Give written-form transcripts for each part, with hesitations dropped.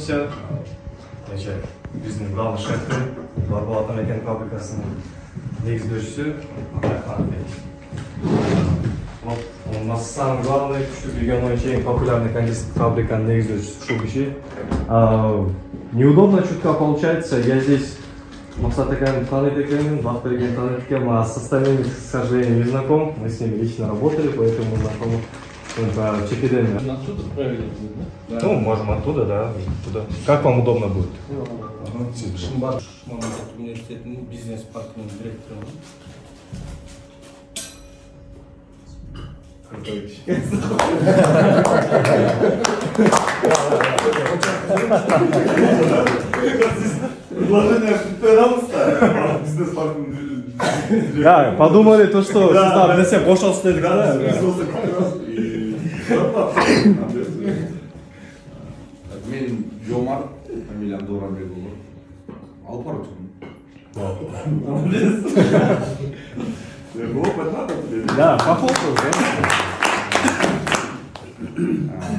айтышыча, биздин главный шефти Барбол Атамекен фабрикасынын негиздөөчүсү Вот у нас самый главный, что региональный очень популярный кондитерский фабрикант негиздөөчүсү ушул киши. Неудобно чутка получается, я здесь Максат Акаевич таныт экенмин, Бактыр экен таныт экен, а с остальными, к сожалению, не знаком. Мы с ними лично работали, поэтому знакомы. Чекиден. Отсюда правильно, да? Ну, можем оттуда, да. Туда. Как вам удобно будет? Шымбар мамлекеттик университетинин бизнес паркинин директору. Предложение пожалуйста, бизнес паркинин. Да, подумали то, что состав для себя бошалсы дедик, да? Мен Жомар, фамилиям Доранбек болот. Алып барчумун. Да, похлопаю, да?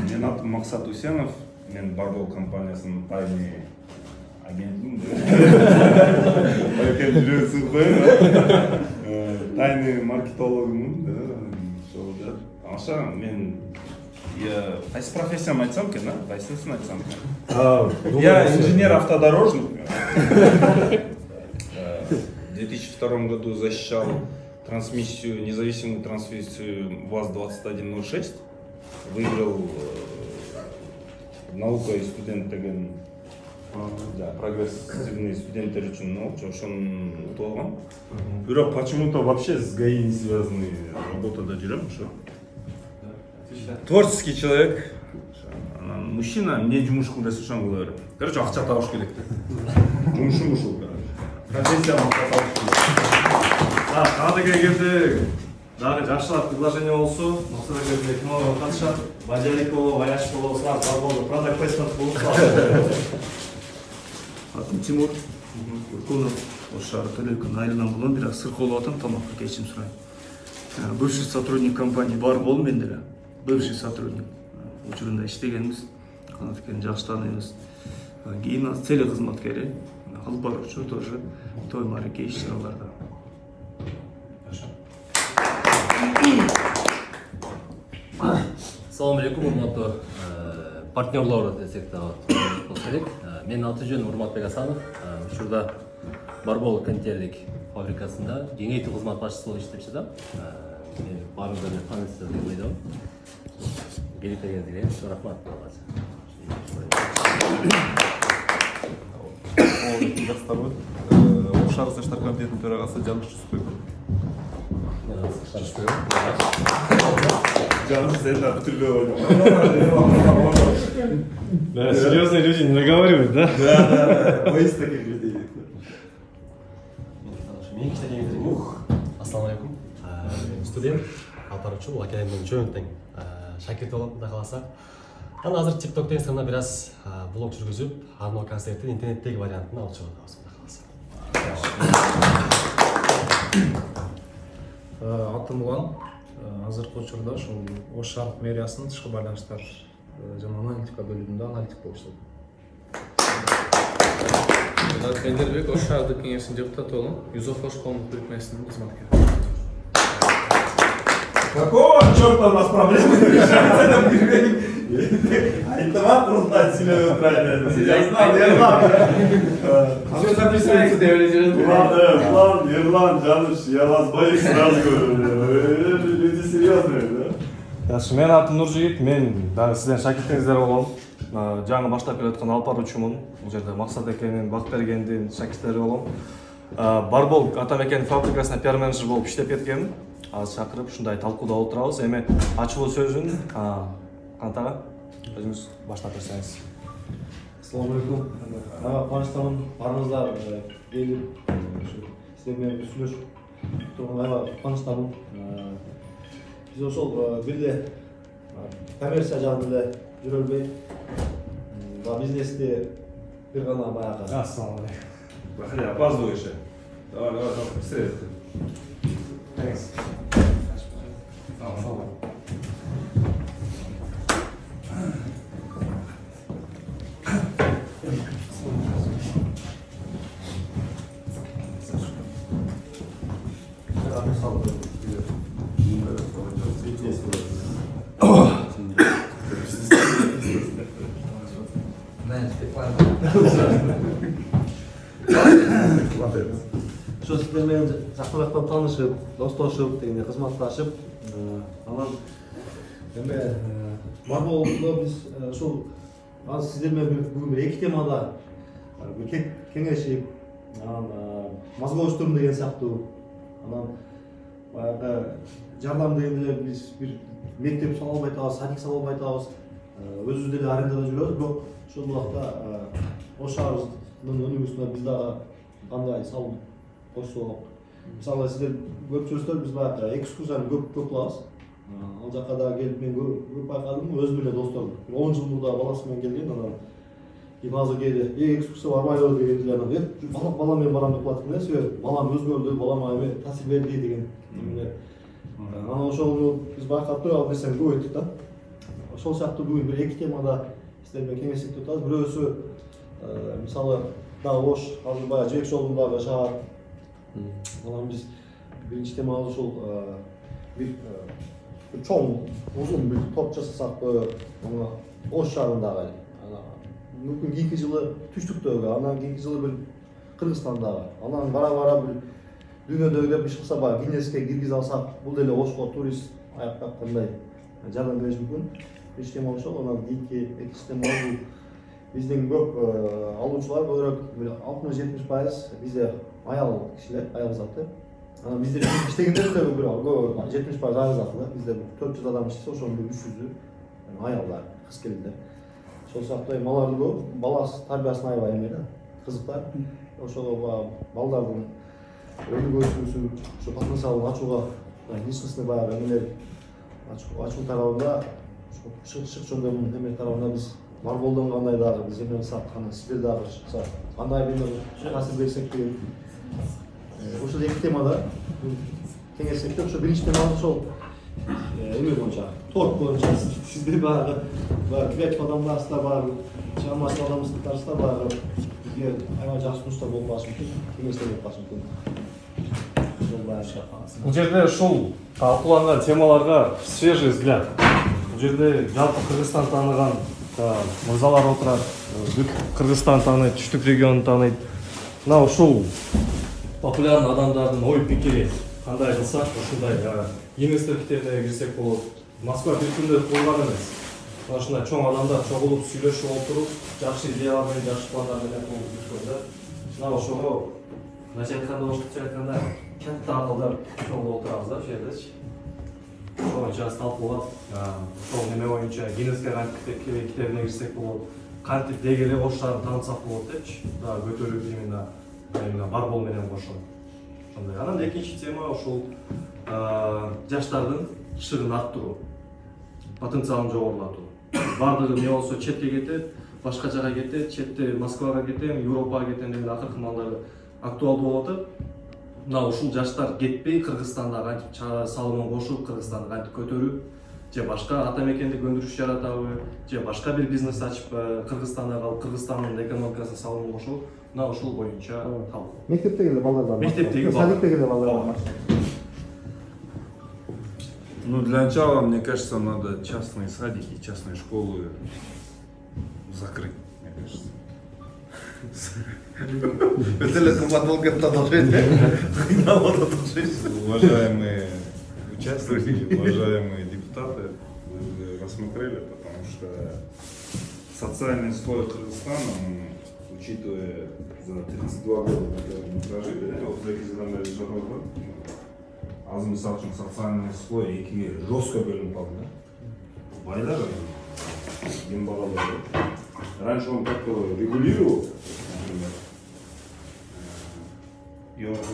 Мен атым Максат Усенов, мен Барбол компаниясынын тайный агентмин. Байкем жүрөсүң ғой. Тайный маркетологмун, да. Ошол да. Аша мен кайсы профессиямды айтсам экен, да? Кайсысын айтсам экен? Я инженер-автодорожник. В 2002 году защищал трансмиссию, независимую трансмиссию ВАЗ-2106. Выиграл наука и студент деген, да, прогрессивный студенттер үчүн ошон утуп алгам. Бирок почему-то вообще с ГАИ не связанный работада жүрөм ошо. Творческий человек. Мужчина, мне жумушкун ресурсан кыла берет. Короче, акча табыш керек деп. Жумушум ушул, короче. Профессиямды табыш керек. Кадыга келдик. Дагы жакшылап предложение болсо, Максат Акаевич киного катышат. Бажарикова, Ваяшкова, силар Барболдо продакт плейсмент болуп калат. Атым Тимур. Куркунов. Ош шаары Төлөйкөн айылынан болом, бирок сыркоолуп атам, тамакка кечим сурайм. Бывший сотрудник компании Барбол мен деле. Бывший сотрудник. Учурунда иштегенбиз. Канат экенин жакшы тааныйбыз. Кийин теле кызматкери, алып баруучу тоже той маареке иш-чараларда. Assalamu alaikum, урматтуу партнерлор десек да болсо керек. Менин аты жөнүм Урматбек Асанов. Учурда Барбол кондитердик фабрикасында кеңейтүү кызмат башчысы болуп иштеп жатам. Мен баарыңыздарга таанысыздар деп ойлойм. Келип келгениңизге рахмат. Ош шаары жаштар комитетинин төрагасы Жаныш Жүсүпбеков. Жаным, сен да бүтүрбөй койдуң. Да, серьезные люди не наговаривают, да? Да. Боюсь таких людей. Ассаламу алейкум. Студент, калтаруучу, бул академия жөн тең шакирт болот да каласа. Аны азыр TikTok Instagramда бир аз блог жүргүзүп, анын концерттин интернеттеги вариантын алып чыгып атабыз да каласа. Атым Улан, азыркы учурда ушул Ош шаардык мэриясынын тышкы байланыштар жана аналитика бөлүмүндө аналитик болуп иштейм. Кендербек, Ош шаардык кеңешинин депутаты, Юзов Ош коомдук бирикмесинин кызматкери. Какого черта у нас проблемы решаются? Айтамат просто от себя правильно. Я знал. Все записывается, Ладно, Ерлан, Жаныш, я вас боюсь сразу говорю. Люди серьезные, да? Жакшы, менин атым Нуржигит, мен дагы сизден шакиртиңиздер болом. Жаңы баштап келаткан алып баруучумун. Бул жерде Максат экенин, Бактбергендин шакирттери болом. Барбол Атамекен фабрикасына пиар менеджер болуп иштеп кеткенмин. Аз чакырып ушундай талкууда отурабыз. Эми ачылуу сөзүн Кантага өзүңүз баштап берсеңиз. Assalamu alaikum. Quvonchdaman, barыңыздар келип, сиздер менен бүсүлүш турганга кубанычтамын. Биз ошол бирде коммерция жагында эле жүрө албай, бизнести бир гана баягы. Ассаламу алейкум. Проходи, опаздываешь. Давай, быстрее. Thanks. Ошо сиздер менен жакыныраак таанышып, достошуп, дегендей кызматташып, анан эме Барболдо биз ушул азыр сиздер менен бүгүн бир эки темада кеңешип, анан мозголоштурум деген сыяктуу, анан баягы жардам дегенде биз бир мектеп сала албай атабыз, садик сала албай атабыз, өзүбүз деле арендада жүрөбүз, бирок ушул убакта Ош шаарыбыздын өнүгүүсүнө биз дагы кандай салым кошсок. Мисалы сиздер көпчүлүктөр биз баягы экскурсияны көп кылабыз. Ал жака да келип мен көп байкадым, өзүм эле досторум 10 жыл мурда баласы менен келген, анан азыр кээде экскурсия барбайбы дегенде анан балам менен барам деп калат экен, себеби балам өзгөрдү, балама эме таасир берди деген эмелер. Анан ошол биз байкап туруп ал нерсени көп өттүк да. Ошол сыяктуу бүгүн бир эки темада сиздер менен кеңешип атабыз. Бирөөсү мисалы дагы Ош азыр баягы жибек жолундагы шаар. Анан биз биринчи темабыз ушул бир чоң узун бир топ жасасакпы, аны Ош шаарындагы. Мүмкүн кийинки жылы Түштүктөгү, анан кийинки жылы бир Кыргызстандагы, анан бара бир дүйнөдөгү иш кылса баягы Гиннеске киргизе алсак, бул деле Ошко турист аяктап кандай жардам бериш мүмкүн. Биринчи тема ошол, анан кийинки экинчи тема бул биздин көп алуучулар көбүрөөк 60-70% бизде аял кишилер, аял заты. Анан биздер иштегендер деле бир 70% аял заты да. Бизде 400 адам иштесе, ошонун 300-ü аялдар, кыз келиндер. Ошол сыяктуу аларды көп, бала тарбиясына аябай эме да, кызыктар. Ошого балдардын өнүгүүсүн, ошо потенциалын ачууга, личностный баягы эмелер ачуу тарабында, шык жөндөмүн эме тарабында биз Барболдон кандай дагы биз эме кылсак, кандай сиздер дагы чыкса, кандай бир таасир берсек деген. Ошол эки темада кеңешсек деп, ошо биринчи тема ошол эме боюнча, торт боюнча сиздер баягы креатив адамдарсыздар, баягы чыгармачыл адамдарсыздар, баягы бизге аябай жакшы сунуштар болуп калышы мүмкүн, кеңештер болуп калышы мүмкүн. Бул жерде ушул талкууланган темаларга свежий взгляд. Бул жерде жалпы Кыргызстан тааныган мырзалар отурат, бүт Кыргызстан тааныйт, Түштүк регионун тааныйт. Мына ушул популярный адамдардын ой пикири кандай кылсак, ушундай инвестор китебине кирсек болот. Москва бир күндө курулган эмес. Ушундай чоң адамдар чогулуп сүйлөшүп отуруп, жакшы идеялар менен, жакшы пландар менен кылып да. Мына ошого мынча айтканда, ошондой айтканда катта акылдар чогулуп отурабыз да, ошол жердечи. Ошол боюнча талкуулап, ошол неме боюнча Гиннеске кантип китебине кирсек болот, кантип деги эле Ош шаарын таанытсак болот депчи. Дагы көтөрүп именно Барбол менен кошо. Ошондой. Анан экинчи тема ушул жаштардын шыгын арттыруу, потенциалын жогорулатуу. Бардыгы эмне болсо четке кетет, башка жака кетет, четте Москвага кетем, Европага кетем деген акыркы маалдары актуалдуу болуп атат. Мына ушул жаштар кетпей Кыргызстанда кантип салымын кошуп, Кыргызстанды кантип көтөрүп, же башка ата мекендик өндүрүш жаратабы, же башка бир бизнес ачып Кыргызстанда калып, Кыргызстандын экономикасына салымын кошуп, мына ушул боюнча талкуу. Мектептеги эле балдар бар. Мектептеги балдар. Садиктеги эле балдар бар. Ну, для начала, мне кажется, надо частные садики, частные школы закрыть, мне кажется. Это ли долго продолжение? Уважаемые участники, уважаемые депутаты, вы рассмотрели, потому что социальный слой Кыргызстана, учитывая за 32 года, которые мы прожили, аз мисалы үчүн социальный слой экиге жестко бөлүнүп калды да. Байлар кем багалар. Раньше он как-то регулировал, например.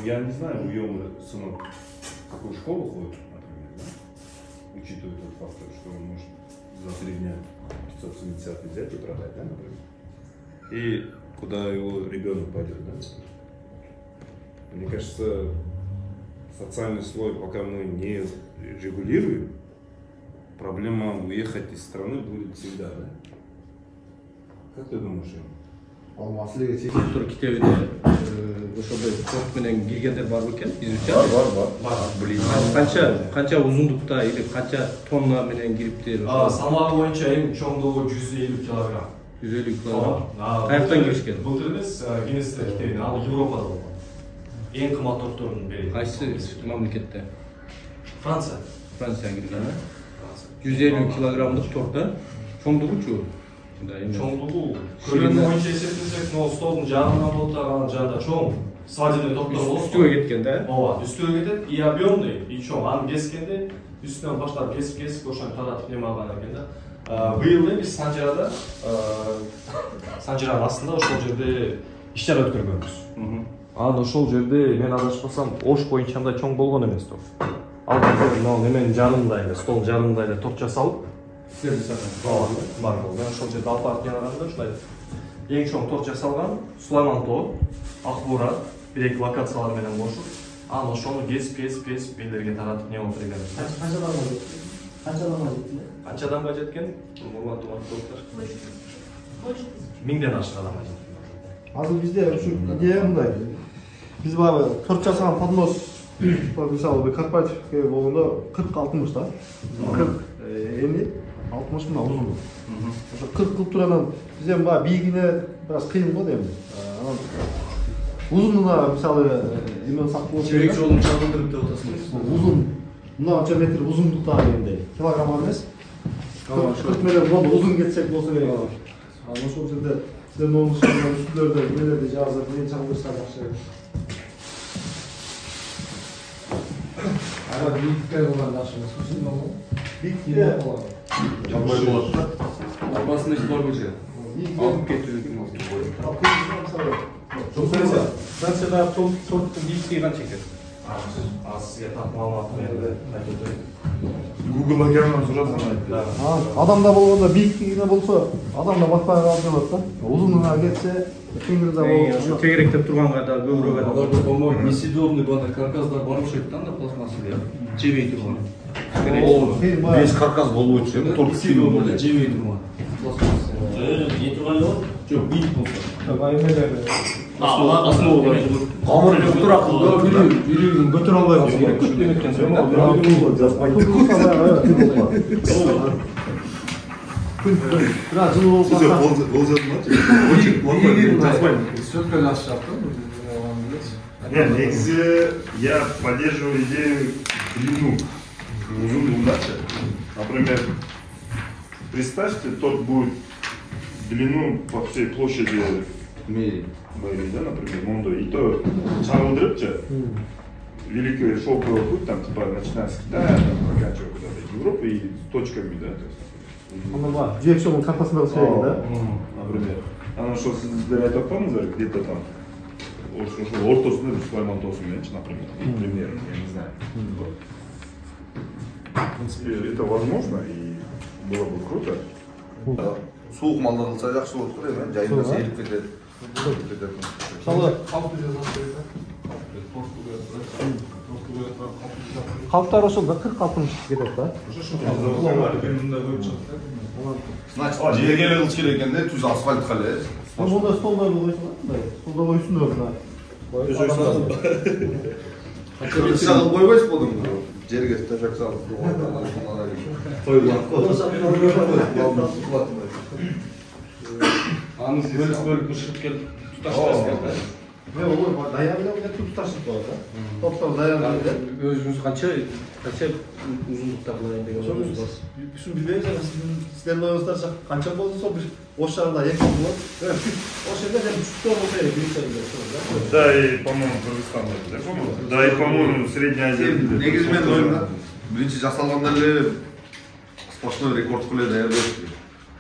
Я не знаю, у Ёмы сынок в какую школу ходит, например, да? Учитывая тот фактор, что он может за 3 дня 570 взять и продать, да, например. И куда его ребенок пойдет, да? Мне кажется, социальный слой, пока мы не регулируем, проблема уехать из страны будет всегда, да? Как ты думаешь, Ал маселеге чечим. Доктор китебиде ошондой торт менен киргендер бар бекен изучать? Бар. Блин. Канча узундукта или канча тонна менен кириптир? Салмагы боюнча эң чоңдугу 150 килограмм. 150 килограмм. Каяктан киришкен? Былтыр эмес, Гиннестер китебинен, ал Европада болгон. Эң кымбат торттордун бири. Кайсы мамлекетте? Франция. Франция кирген, 150 килограммдык торт, чоңдугучу? Чоңдугу көлөмү боюнча эсептесек, столдун жагынан болуп анын жанында чоң свадебный торттор болот. Үстүгө кеткен да? Ооба, үстүгө кетет, и объемный, и чоң. Аны кескенде үстүнөн баштап кесип ошону таратып неме алган экен да. Быйыл биз Санжирада, Санжиранын астында ошол жерде иш-чара өткөргөнбүз. Анан ошол жерде мен адашпасам Ош боюнча андай чоң болгон эмес торт. Ал неменин жанында эле, стол жанында эле торт жасалып, бар болду. Мен ошол жерде алып барып жинаганда ушулай эң чоң торт жасалган, Сулайман тоо, Акбура, бир-эки локациялар менен кошуп, анан ошону кесип элдерге таратып не болуп экен. Канча адамга жеткен? Урматтуу доктор. 1000ден ашык адамга жеткен. Азыр бизде ушу идея мындай. Биз баягы торт жасаган поднос, мисалы корпоративге болгондо 40-60 да. 40 эни 60 мына узундук. Ошо 40 кылып туруп биз эми баягы бийигине бир аз кыйын болот эми. Узунуна мисалы эме сакталып Чебек жолун чагылдырып деп атасыңыз. Узун мына канча метр узундукта эми килограмм эмес. 40 метр болду узун кетсек болсо керек. Анан ошол жерде сиздердин оңдушуңар үстүлөрдө эмелерди жазып, мен чагылдырсак жакшы. Ага, бийликке болгон жакшы эмес. Узун Бикке Жабай болот да. Арбасында иш бар көчө. Алып кетүү Францияда торттун бийликтиги канча экен? Сизге так маалымат берди. Google'a келген сурасаң айтты. адамда болгондо бийиктигине болсо, адамда батпай калып жатат да. Узунуна кетсе, кеңирде болот. Тегеректеп турганга да көбүрөөк адам. Аларда по-моему несъедобный бана каркастар бар окшойт да, пластмассада. Жебей турган. Беш каркас болбойчу, торт Несъедобный жебей турган. Пластмасса. Жей турган жок? Жок, бийик болсо. Основа камыр тура кылды. Үрүгүн көтөрө албай калса Күттү өткөн сөз да. Бирок жылуу болуп Сиз калса, очень плохой. Сөткө жакшы жакты. Нет, негизи я поддерживаю идею длину. Узун удача. Например, представьте, торт будет длину по всей площади мэрии, да, например, Мондо, и то чагылдырыпчы. Великий шелковый путь, там, типа, начиная с Китая, там, заканчивая куда-то Европы и точками, да, то есть. анда бар, жүйөк жолдун картасында болсо да. Например. Анан ошо сиздер айтып атпадыңыздар, где-то там, ошо ортосунда Сулайман тоосу мененчи, например, примерно, я не знаю. В принципе, это возможно и было бы круто. Суук малда кылса жакшы болот го эми, жайында сейилип кетет. Мисалы калптар ошол 40-60 кетет да. Значит, жерге эле кылыш керек экен да, түз асфальтка эле. Монда столдорду койсоң, мындай, столдо койсуңдар мына. Кылыш кылып койбойсуз болдуңбу? Жерге төшөк салып Аны бөлүп бышырып келип туташтырасыздар да. Ой, даярдап туташтырып коет да. Топтор даярдап. Өзүңүз канча узундукта кылайын деген ойуңуз бар? Ушун билбейм, сиздердин оюңуздар канча болсо бир Ош шаарында эки болот. Ош жерде дем чуктоо болсо керек, биринчи. Да, и, по-моему, Кыргызстанда, да, по-моему? Да, и, по-моему, Средняя Азия. негизи менин оюмда биринчи жасалганда эле сплошной рекорд кылып даярдайбыз.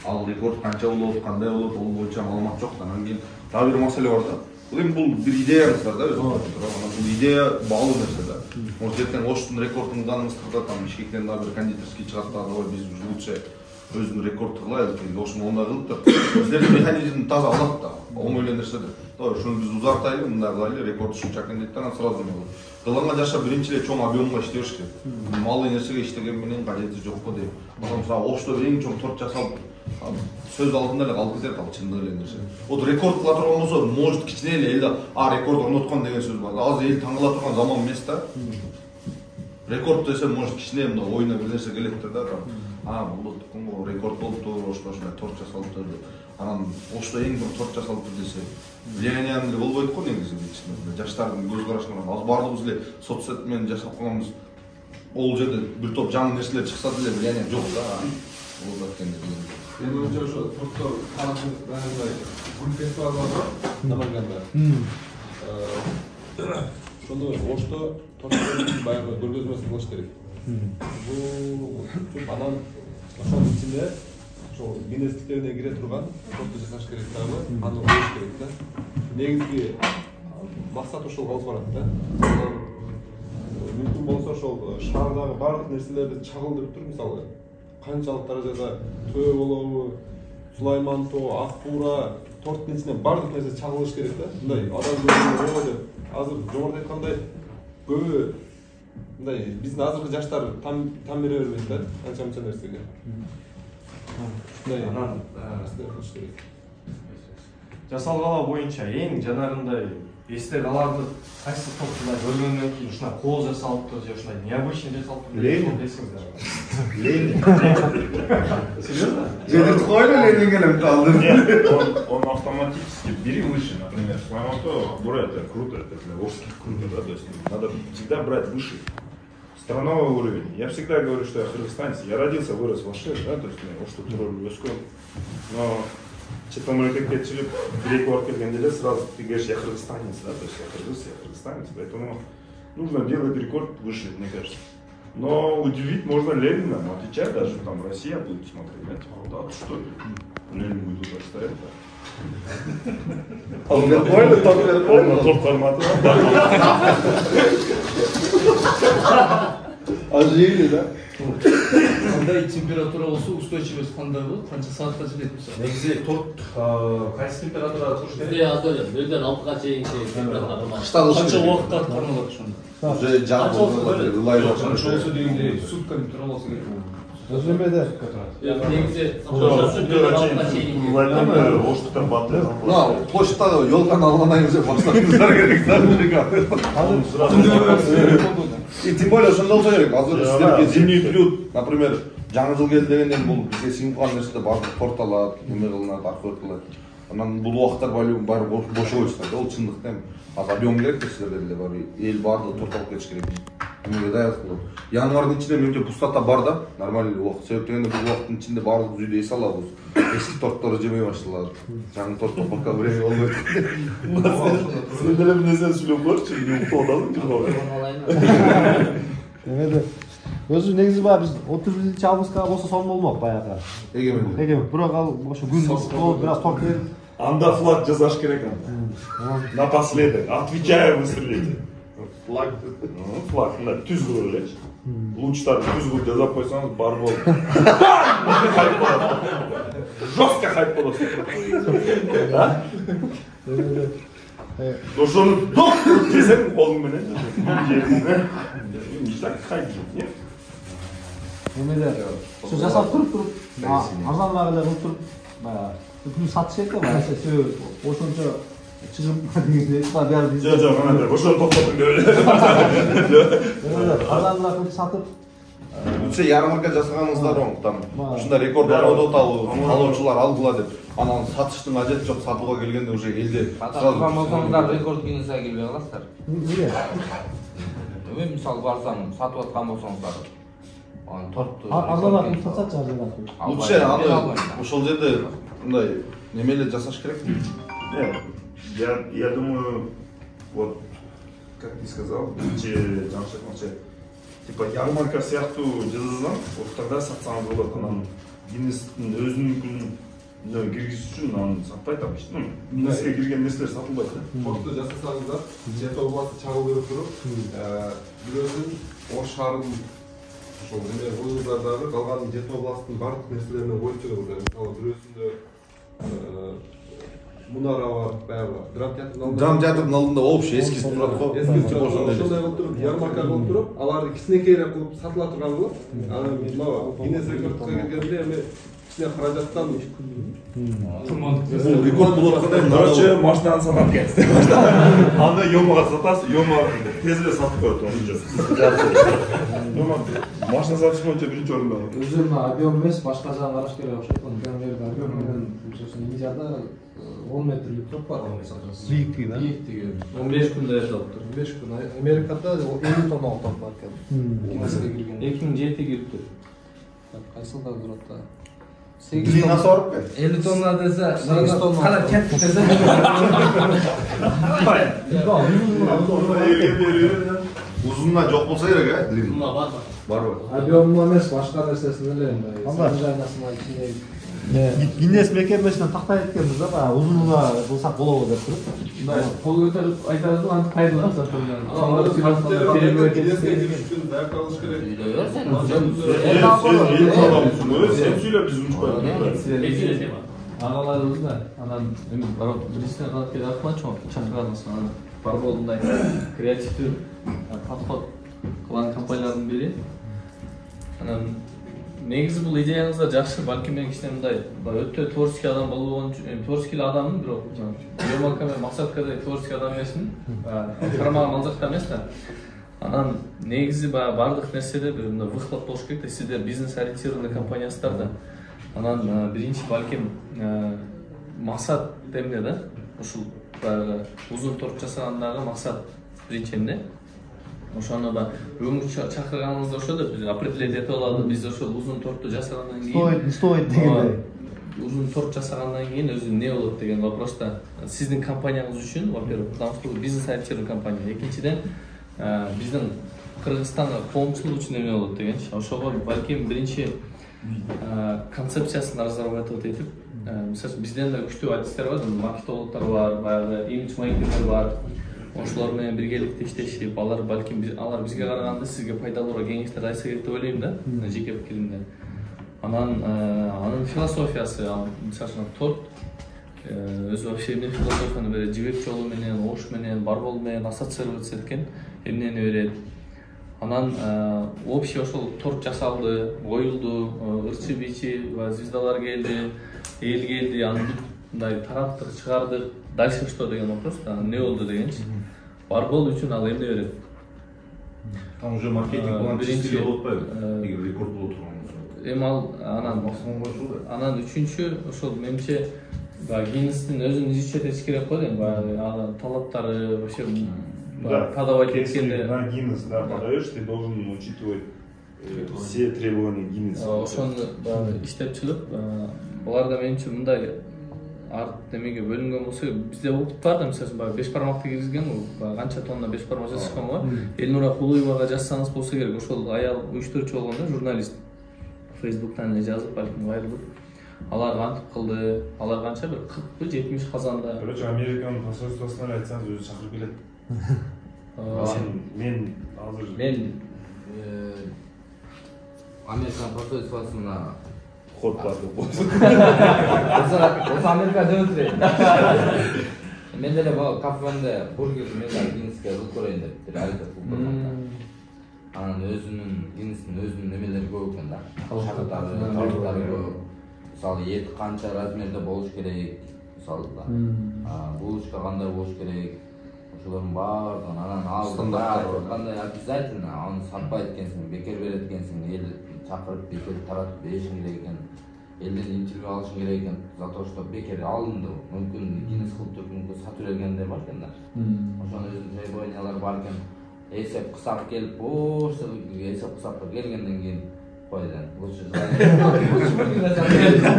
Ал рекорд канча болот, кандай болот, ал боюнча маалымат жок. Анан кийин дагы бир маселе бар да. Бул эми бул бир идеяңыз бар да, анан бул идея баалуу нерсе да. Может, эртең Оштун рекордун Мыскырда там Бишкектен дагы бир кондитерский чыгат дагы, ой, биз лучше өзүнүн рекорд кылайлы, ошону ондай кылып да. Силердин механизм таза алат да, оңой эле нерсе да. Тоо ушуну биз узартайлы, мындай кылайлы, рекорд ушунча экен дейт да, анан сразу болот. Кылганга жаша биринчи эле чоң объемга иштеш керек. Малый нерсеге иштеген менен кажети жок го дейм. Мисалы Ошто эң чоң торт жасалып сөз алдында эле калып кетет ал чындык эле нерсе. Вот рекорд кыла турган болсо, может кичине эле элде рекорд орноткон деген сөз бар. Азыр эл таң кала турган заман эмес да. Рекорд десе, может кичине мына оюна бир нерсе келет да. Бул рекорд болуптур, ошто торт жасалыптыр деп. Анан ошто эң бир торт жасалыптыр десе, влияние деле болбойт го негизи ичинде. Жаштардын көз карашына карап, азыр баардыгыбыз эле соцсет менен жашап калганбыз. Ол жерде бир топ жаңы нерселер чыкса деле влияние жок да. Болуп аткенде деген. Мен ойымча ошо торттор баягындай гүл фестивалы бар Наманганда. Ошондо Ошто торттор баягы көргөзмөсүн кылыш керек. Анан ошонун ичинде ошол Гиннестиктерине кире турган торту жасаш керек дагы, аны коюш керек да. Негизги максат ошол калып барат да. Мүмкүн болсо ошол шаардагы бардык нерселерди чагылдырып туруп, мисалы канчалык даражада Төө болобу, Сулайман тоо, Ак Буура торттун ичине бардык нерсе чагылыш керек да. Мындай адам көргөндө деп азыр жогоруда айткандай көбү мындай биздин азыркы жаштар там бере бербейт да канча нерсеге. Ушундай анан нерселер кылыш керек. Жасалгалар боюнча эң жанагындай эсте каларды кайсы топтунда көргөндөн кийин ушундай кол жасалыптыр же ушундай необычный жасалыптыр деп десеңиздер. Ленин. Серьезно? Жедерти койду Ленинге эле калды. Он автоматически бери выше, например. Сулайман-то Бура это круто, это Волжский круто, да, то есть надо всегда брать выше. Страновой уровень. Я всегда говорю, что я кыргызстанец. Я родился, вырос в Оши, да, то есть Ошто туралы өскөн. Но чет мемлекетке чыгып бир-эки бор келгенде эле сразу ты говоришь, я кыргызстанец, да, то есть я кыргызстанец, поэтому нужно делать рекорд выше, мне кажется. Но удивить можно Ленина, отвечать даже там Россия будет смотреть, знаете, да, что ли? Ленин будет туда стоять, да. Он понял, торт форматы. Ожили, да? Кандай температура болсо устойчивость кандай болот? Канча саатка жетет мисалы? Негизи торт кайсы температурада туруш керек? Азыр 0-6га чейинки температура. Канча убакытта аткарылат ошондо? Уже жак болот, ылай болот. Канча болсо дегенде сутканы тураласы керек. Негизи Оштотон батты. Почтада ёлканы алгандан кийин башташыңыздар керек да. И тем более ошондой болсо керек. Азыр силерге зимний период, например, жаңы жыл келди дегенден бул бизге сиңип калган нерселер баардык торт алат, неме кылынат, аркылат. Анан бул убакыттар баары бошобойсуздар да, ол чындыкта эми. Азыр объем керек да силерге деле бар. Эл баардыгы торт алып кетиш керек. Эмеге даярдык кылып. Январдын ичинде менимче пустота бар да, нормальный убакыт. Себеп дегенде бул убакыттын ичинде баардык үйдө эс алабыз. Эски торттор жемей башталат. Жаңы торт пока время болбойт. Сен деле бир нерсе сүйлөп койчу, мен уктап Эмеде өзү негизи баягы биз 31 августка болсо сонун болмок баягы. Эгемен. Бирок ал ошо күн болуп бир аз торт берип анда флаг жасаш керек анда. Напоследок, отвечаю выстрелите. Флаг, мына түз кылып элечи. Лучтарды түз кылып жасап койсоңуз бар болот. Хайп болот. Жестко хайп болот. Ошону топ десең колуң менен. Так хайп нет. Эмеде ушу жасап туруп арзаныраак эле кылып туруп баягы күн сатышат да баягы себеби ошончо чыгым дегенде баары Жок, мына ошону токтотуң деп эле. арзаныраак кылып сатып Лучше ярмарка жасаганыңыздар оң, там ушундай рекорд орнотуп алуучулар алдыла деп. Анан сатыштын кажети жок, сатууга келгенде уже элде сатууга болсоңуздар рекорд Гиннеске келбей каласыздар. Эмне? Мен мисалы барсам сатып аткан болсоңуздар анан торту арзаныраак кылып сатсачы арзаныраак. Лучше аны ошол жерде мындай немеле жасаш керек. Я думаю, вот как ты сказал, типа ярмарка сыяктуу жасасаң, вот тогда сатсаңыз болот. Анан Гиннестин өзүнүн күнүн киргизиш үчүн аны сатпайт обычно. Гиннеске кирген нерселер сатылбайт да. Торту жасасаңыздар, жете областы чагылдырып туруп, бирөөсүн Ош шаарынын ошол эме коюңуздар дагы калган жете областтын бардык нерселерине коюп жүрөңүздар. Мисалы бирөөсүндө Мунара бар, баягы драм театрдын алдында общий эскиз турат го. Эскиз турат. Ошондой кылып туруп, ярмарка кылып туруп, аларды кичинекейирээк кылып сатыла турган болот. Анан Гиннес рекордко келгенде эми кісілер қаражаттан рекорд болып жатқандай, короче, машинаны сатады екенсіз. Анда Йомаға сатасыз, Йома тезле сатып қояды оны. Йома машина сатыш бойынша бірінші орында. Өзүнө объем емес, башка жагын караш керек окшойт. Камерада объем менен сосын Индияда 10 метрлик топ бар. Бийиктиги да? Бийиктиги 15 күндө жасалып тур. 15 күн. Америкада 50 тонналык топ бар экен. Кеңеске кирген. 2007 кириптир. Кайсылда турат да? 50 тонна десе, 8 тонна. Кана кетти десе. Uzunluğa жоқ болса керек, ә? Длина бар. Бар ғой. Объем емес, башка нерсесин эле сажайнасына ичинде. Гиннес мекемесинен тактай эткенбиз да, баягы узунуна булсак болобу деп туруп. Кол көтөрүп айтабыз да, антип кайдылар сатылган. Алар сыймастан перебөт етсе деген. Sen söyle biz unutmayalım. Агаларыбыз да, анан бирисине калып келип атмачы, чакырганбыз. Анан бар болундай креативдүү подход кылган компаниялардын бири. Анан негизи бул идеяңыздар жакшы, балким мен кичине мындай өтө творческий адам болгон үчүн, творческий адаммын, бирок Йомакаме максаткадай творческий адам эмесмин. Кармаган мазакта эмес да. Анан негизи бардык нерседе бир мындай выхлоп болуш керек да, сиздер бизнес ориентированный компаниясыздар да. Анан биринчи балким максат эмне да? Ушул узун торт жасагандагы максат биринчи эмне? Ошону бүгүнкү чакырганыңызда ошо деп определить этип алалы. Биз ошол узун торту жасагандан кийин стоит дегендей. Узун торт жасагандан кийин өзү эмне болот деген вопроста сиздин компанияңыз үчүн, во-первых, потому что бизнес ориентированный компания. Экинчиден биздин Кыргызстанга коомчулук үчүн эме болот дегенчи. Ошого балким биринчи концепциясын разрабатывать этип, мисалы бизден да күчтүү артисттер бар, маркетологдор бар, баягы имидж мейкерлер бар. Ошолор менен биргеликте иштешип, алар балким алар бизге караганда сизге пайдалуураак кеңештер айтса керек деп ойлойм да, жеке пикиримде. Анын философиясы, мисалы үчүн торт өзү вообще эмне философияны берет, жибек жолу менен, ош менен, барбол менен ассоциироваться эткен эмнени берет. Анан общий ошол торт жасалды, коюлду, ырчы бичи, звездалар келди, эл келди, аны мындай тараптык чыгардык. Дальше что деген вопрос, эмне болду дегенчи. Барбол үчүн ал эмне берет? Там уже маркетинг план чистили болуп атпайбы? Эгер рекорд боло турган Эми ал анан үчүнчү ошол менимче Гиннестин өзүн изучать керек го дейм, талаптары вообще подавать эткенде. На Гиннес, да, подаешь, ты должен учитывать все требования Гиннеса. Ошону иштеп чыгып, буларда менимче мындай арт демеге бөлүнгөн болсо, бизде опыт бар да, мисалы 5 бармакты киргизген, канча тонна 5 бармак жасашкан го. Элнура Кулуевага жазсаңыз болсо керек, ошол аял уюштуруучу болгондо журналист. Фейсбуктан жазып, балким айрылып, алар кантип кылды, алар канча бир 40-70 казанда. Короче, Американын посольствосуна айтсаңыз өзү чакырып келет. Мен Американ посольствосуна ход бар деп болсо. Осы Америка деп отыр. Мен деле кафеде бургер менен Гиннеске ылып көрөйүн деп айтып турдум. Анан өзүнүн Гиннестин өзүнүн немелери көп экен да. Шарттары көп. Мисалы эт канча размерде болуш керек, мисалы да. Булочка кандай болуш керек. Ошолордун баардыгын анан ал кандай обязательно аны сатпай эткенсиң, бекер берет экенсиң, эл чакырып бекер таратып беришиң керек экен. Элден интервью алышың керек экен. Зато что бекер алынды. Мүмкүн Гиннес кылып туруп мүмкүн сатып бергенде бар экен да. Ошонун өзүнүн требованиялары бар экен. Эсеп кысап келип, ошо эсеп кысапка келгенден кийин койдун. Лучше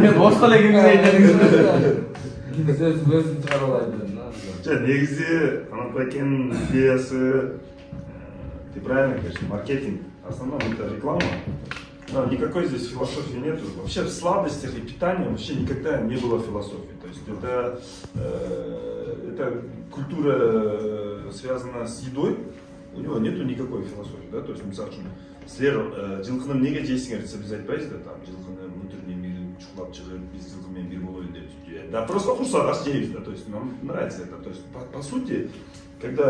мен бошко эле киргизейин. Гиннес өзүн чыгарып алайын. Негизи Анапакенин идеясы, ты правильно говоришь, маркетинг. Основном это реклама. Но никакой здесь философии нету. Вообще в слабостях и питании вообще никогда не было философии. То есть это культура связана с едой. У него нету никакой философии, да, то есть, мысалы үшін, сіздер жылқының неге жейсіңдер десе біз айтпайсыз да, там, жылқыны внутренний мир шұқылап шығып, біз жылқымен бір болайын деп, да, просто құрсақ жейміз, да, то есть, нам нравится это, то есть, по сути, когда,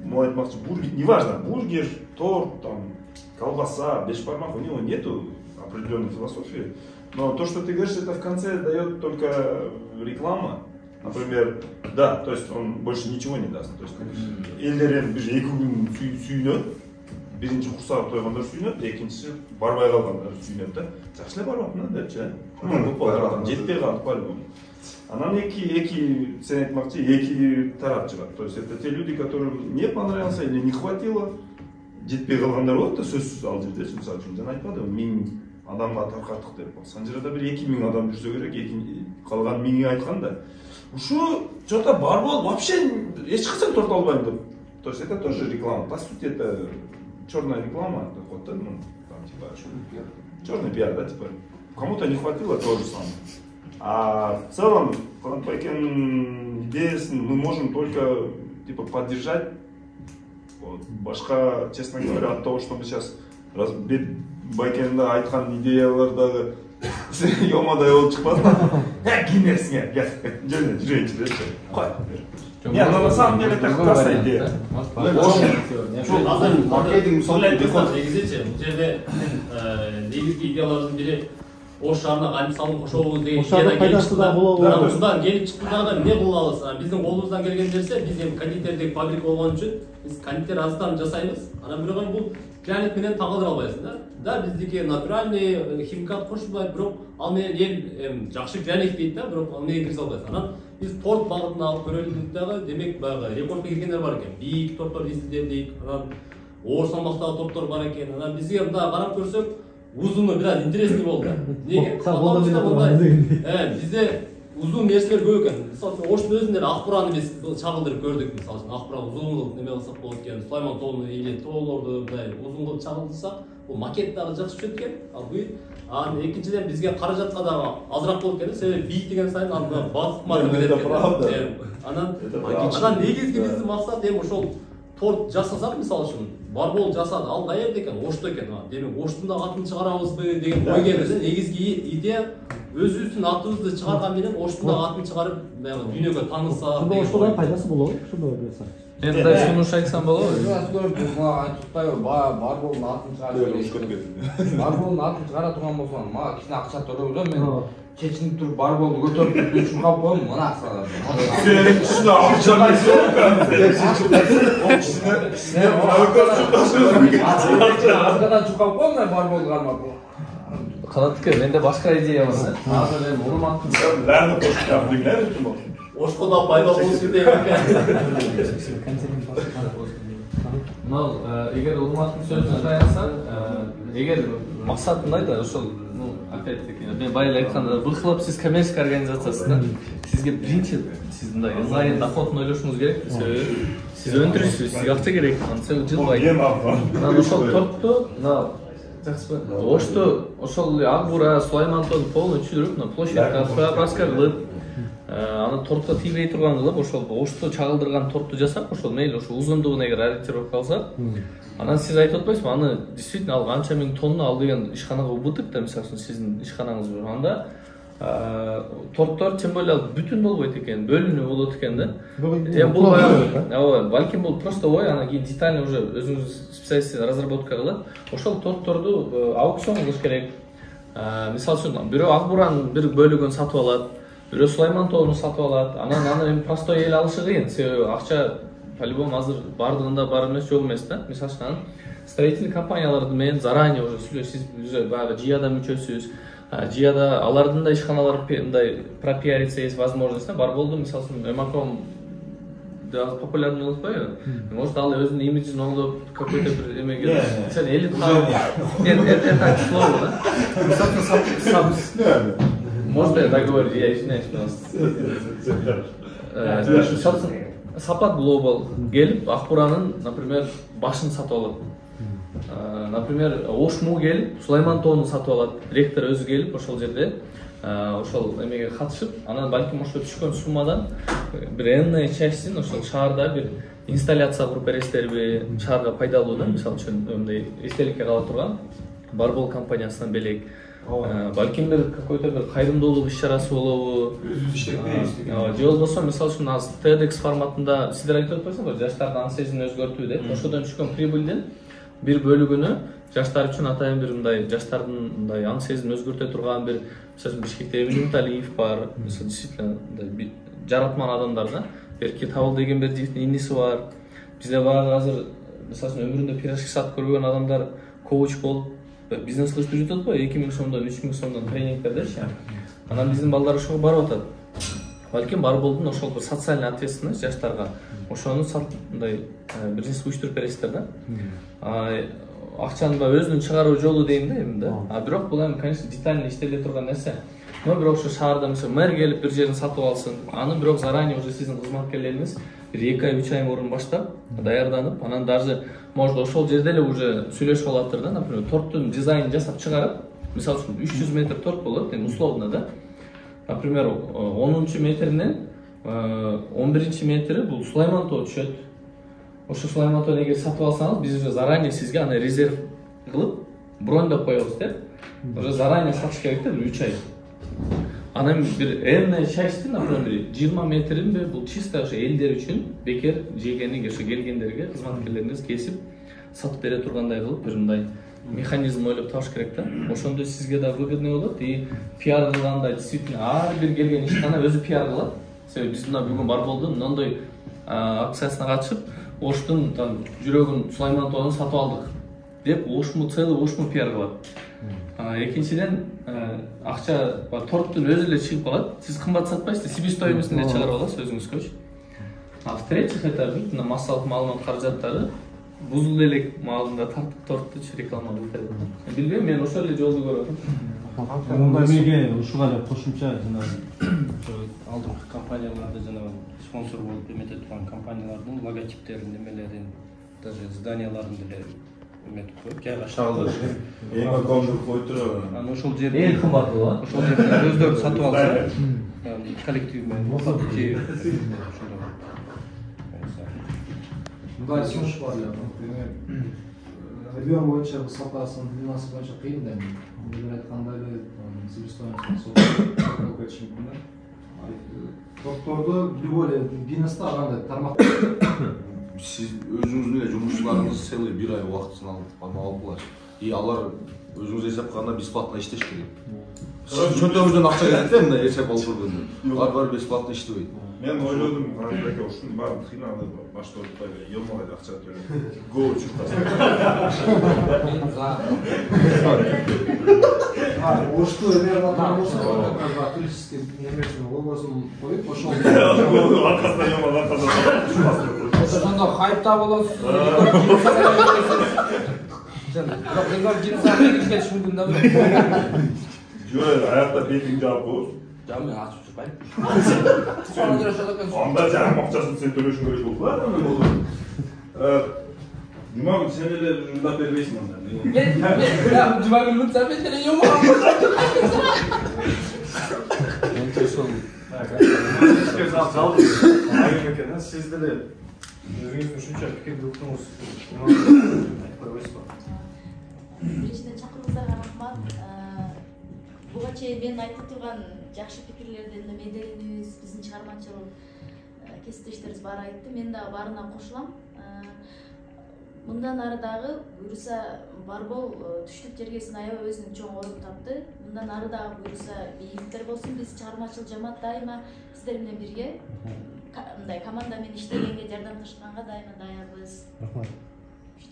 ну, айтмақшы, бургер, неважно, бургер, торт, там, колбаса, бешбармак, у него нету определенной философии, Но то, что ты говоришь, это в конце дает только реклама. Например, да, то есть он больше ничего не даст. То есть элдерен бир 2 күн сүйүнөт. Биринчи курсагы тойгондор сүйүнөт, экинчиси барбай калгандар сүйүнөт да. Жакшы эле барып атмын депчи. Жетпей калды по-любому. Анан эки сен айтмакчы, эки тарап чыгат. То есть это те люди, которым не понравился или не хватило. Жетпей калгандар болот да, сөзсүз ал жерде. Мисалы үчүн жана айтпадым, 1000 адамга таркаттык деп. Санжырада бир 2000 адам жүрсө керек, калган 1000 айткан да. Ушу что-то барбол вообще эч качан торт албайм деп. То есть это тоже реклама. По сути это черная реклама, вот, ну, там типа черный пиар, да, типа. Кому-то не хватило, то же самое. А в целом, Каланбайкен идеясын мы можем только типа поддержать. Вот, башка, честно говоря, от того, что мы сейчас Байкенде айткан идеялардагы ёмадай болуп чыкпады. Кинесиңер, жөн жүрөйүнчү деши. Кой. Не, ну на самом деле это классная идея. Маркетинг мисалы негизичи, бул жерде негизги идеялардын бири Ош шаарына кантип салым кошобуз деген идеядан келип чыкты. Ушудан келип чыкты дагы эмне кылабыз? Биздин колубуздан келген нерсе, биз эми кондитердик фабрика болгон үчүн биз кондитер аздан жасайбыз. Анан бирок эми бул пряник менен тагылдыра албайсың да. Да, биздики натуральный химикат кошулбайт, бирок ал менен эл жакшы пряник дейт да, бирок ал менен киргизе албайсың. Анан биз торт багытына алып көрөлү дедик дагы, демек баягы рекордко киргендер бар экен. Бийик торттор изилдедик, анан оор салмактагы торттор бар экен. Анан бизге мындай карап көрсөк, узуну бираз интересный болду. Неге? Бизде узун нерселер көп экен. Мисалы Оштун өзүндө Акбураны биз чагылдырып көрдүк. Мисалы Акбураны узун кылып неме кылсак болот экен. Сулайман тоонун или тоолорду мындай узун кылып чагылдырсак, бул макет дагы жакшы түшөт экен. Ал бул анан экинчиден бизге каражатка дагы азыраак болот экен. Себеби бийик деген сайын аны басып матып кетет экен. Анан негизги биздин максат эми ошол торт жасасак, мисалы үчүн барбол жасады, ал каерде экен? Ошто экен. Демек Оштун да атын чыгарабызбы деген ой келди. Негизги идея өзүбүздүн атыбызды чыгарган менен Оштун да атын чыгарып, дүйнөгө таанылса. Ошто пайдасы болобу? Ошондой берсек. Мен да сунуш айтсам болобу? Барболдун атын чыгарып. Барболдун атын чыгара турган болсоң, мага кичине акча төлөгүлө, мен чечинип туруп барболду көтөрүп чуркап коем, мына акчалар. Сенин кичине акча аркадан чуркап коем, мен барболду кармап. Канатке менде башка идея бар. Азыр эми урматтын. Ланы кошкап дегенер. Ошкода пайда болушу керек экен. Мынау эгер урматтын сөзүн таянсак, эгер максатындай да ошол, опять-таки, мен байыл айтканда быхлап сиз коммерческий организациясыз да. Сизге биринчи сиз мындай ыңгайын доходун ойлошуңуз керек. Себеби сиз өндүрүүчүсүз, сизге акча керек. Антсе жылбайт. Анан ошол тортто, мына жакшы. Ошту ошол Акбура, Сулаймантон полный чүрүп, на площадька праска кылып, аны тортко тийбей турган кылып, ошол Ошту чагылдырган торту жасап, ошол мейли ошо узундугун эгер ориентировка кылсак, анан сиз айтып атпайсызбы, аны действительно ал канча миң тонна ал деген ишканага убытык да, мисалы үчүн сиздин ишканаңыз бар. Анда торттор тем более бүтүн болбойт экен, бөлүнүү болот экен да. Эми бул ооба, балким бул просто ой, анан кийин детально уже өзүңүз специалист разработка кылып, ошол тортторду аукцион кылыш керек. Мисалы үчүн бирөө Акбуранын бир бөлүгүн сатып алат, бирөө Сулайман тоонун сатып алат. Анан аны эми простой эл алышы кыйын, себеби акча по-любому азыр бардыгында бар эмес, жок эмес да. Мисалы үчүн строительный компаниялар менен заранее уже сүйлөшүп, баягы жияда мүчөсүз. Жияда алардын да ишканалары мындай пропиариться есть возможность да. Барболду мисалы үчүн Эмаком популярный болуп атпайбы? Может ал өзүнүн имиджин оңдоп какой-то бир эмеге сен элит это к слову да. Мисалы үчүн может я договорю, я извиняюсь, пожалуйста. Сапат Global келип Акбуранын, например, башын сатып алат. Например, Ошму келип Сулайман тоонун сатып алат. Ректор өзү келип ошол жерде ошол эмеге катышып, анан балким ошо түшкөн суммадан бир энный частин ошол шаарда бир инсталляция куруп бересиздерби, шаарга пайдалуу да, мисалы үчүн мындай эстеликке кала турган Барбол компаниясынан белек. Балким бир какой-то бир кайрымдуулук иш-чарасы болобу. Же болбосо мисалы үчүн азыр TEDx форматында сиздер айтып атпайсызбы, жаштардын ансезин өзгөртүү деп. Ошодон түшкөн прибылден бир бөлүгүнү жаштар үчүн атайын бир мындай жаштардын мындай аң сезимин өзгөртө турган бир, мисалы үчүн Бишкекте Эмин Талиев бар, мисалы действительно жаратман адамдар да. Берки Табыл деген бир жигиттин иниси бар. Бизде баягы азыр мисалы үчүн өмүрүндө пирожки сатып көрбөгөн адамдар коуч болуп бизнес кылып жүрүп атат, 2000 сомдон 3000 сомдон тренингдердечи. Анан биздин балдар ошого барып атат. Балким Барболдун ошол бир социальный ответственность жаштарга ошону мындай бир нерсе уюштуруп бересиздер да. Акчаны өзүнүн чыгаруу жолу дейм да эми да. А бирок бул эми конечно детально иштеле турган нерсе. Но бирок ошо шаарда мисалы мэр келип бир жерин сатып алсын, аны бирок заранее уже сиздин кызматкерлериңиз бир 2 ай 3 ай мурун баштап даярданып, анан даже может ошол жерде эле уже сүйлөшүп алаттыр да, например, торттун дизайнын жасап чыгарып, мисалы үчүн 300 метр торт болот, эми условно да. Например, 10 метринен 11 метри бул Сулайман тоо түшөт. Ошо Сулайман тоон эгер сатып алсаңыз, биз уже заранее сизге аны резерв кылып, броньдоп коебуз деп. Уже заранее сатыш керек да, 3 ай. Анан бир энный часть, например, 20 метрин бул чисто ошо элдер үчүн бекер жегени, ошо келгендерге кызматкерлериңиз кесип сатып бере тургандай кылып бир мындай механизм ойлоп табыш керек да. Ошондо сизге да выгодный болот и пиар кылганда действительно ар бир келген ишкана өзү пиар кылат. Себеби биз мына бүгүн Барболдун мындай акциясына катышып, Оштун жүрөгүн Сулайман тоонун сатып алдык деп Ошму целый Ошму пиар кылат. Экинчиден акча торттун өзү эле чыгып калат. Сиз кымбат сатпайсыз, себестоимостун эле чыгарып аласыз өзүңүзгөчү. А в третьих это мына массалык маалымат каражаттары бузул элек маалында тартып торттучу реклама кылып. Билбейм, мен ошол эле жолду көрүп атам. Мындай ушуга эле кошумча алдыңкы компанияларда жанагы спонсор болуп эмете турган компаниялардын логотиптерин, немелерин, даже зданияларын деле эметип коюп, жайгашып. Эң коомдук коюп турган. Анан ошол жерде Эң кымбаты ба? Ошол жерде өздөрү сатып алса, коллектив менен сатып жеп Мындай сунуш бар эле. Регион боюнча сапасын, финансы боюнча кыйын да. Бир айткандай эле себестоимость болсо кетишим мүмкүн да. Докторду любой эле бизнесте андай тармак. Сиз өзүңүздүн эле жумушчуларыңыз целый 1 ай убактысын алып калат. И алар өзүңүз эсеп кылганда бесплатно иштеш керек. Чөнтөгүңүздөн акча келет да, мындай эсеп алып көргөндө. Алар баары бесплатно иштебейт. Мен ойлодум, Мурат ушунун баарын кыйнады, башта отпай, елмагай акча төлөп. Го чуркасын. Ошту эме болсо, туристский немесин логосун коюп, ошол Аркасынан елмагай, аркасынан. Ошондо хайпта болосуз. Бирок резон жинсаны иштетиш мүмкүн да. Жок, аякта бетиңди жаап коюш. Жам мен ачып жүрбайм. Анда жарым акчасын сен төлөшүң керек болду. Жумагүл сен эле жумдап бербейсиң анда. Мен Жумагүл мынча мен деле жумагам. Siz de özünüz düşünce fikir yoktunuz. Биринчиден чакырууңуздарга рахмат. Буга чейин мен айтып турган жакшы пикирлерден меделинибиз, биздин чыгармачыл кесиптештерибиз баары айтты. Мен дагы баарына кошулам. Мындан ары дагы буюрса Барбол түштүк жергесин аябай өзүнүн чоң орун тапты. Мындан ары дагы буюрса ийгиликтер болсун. Биз чыгармачыл жамаат дайыма сиздер менен бирге мындай команда менен иштегенге, жардамдашканга дайыма даярбыз. Рахмат.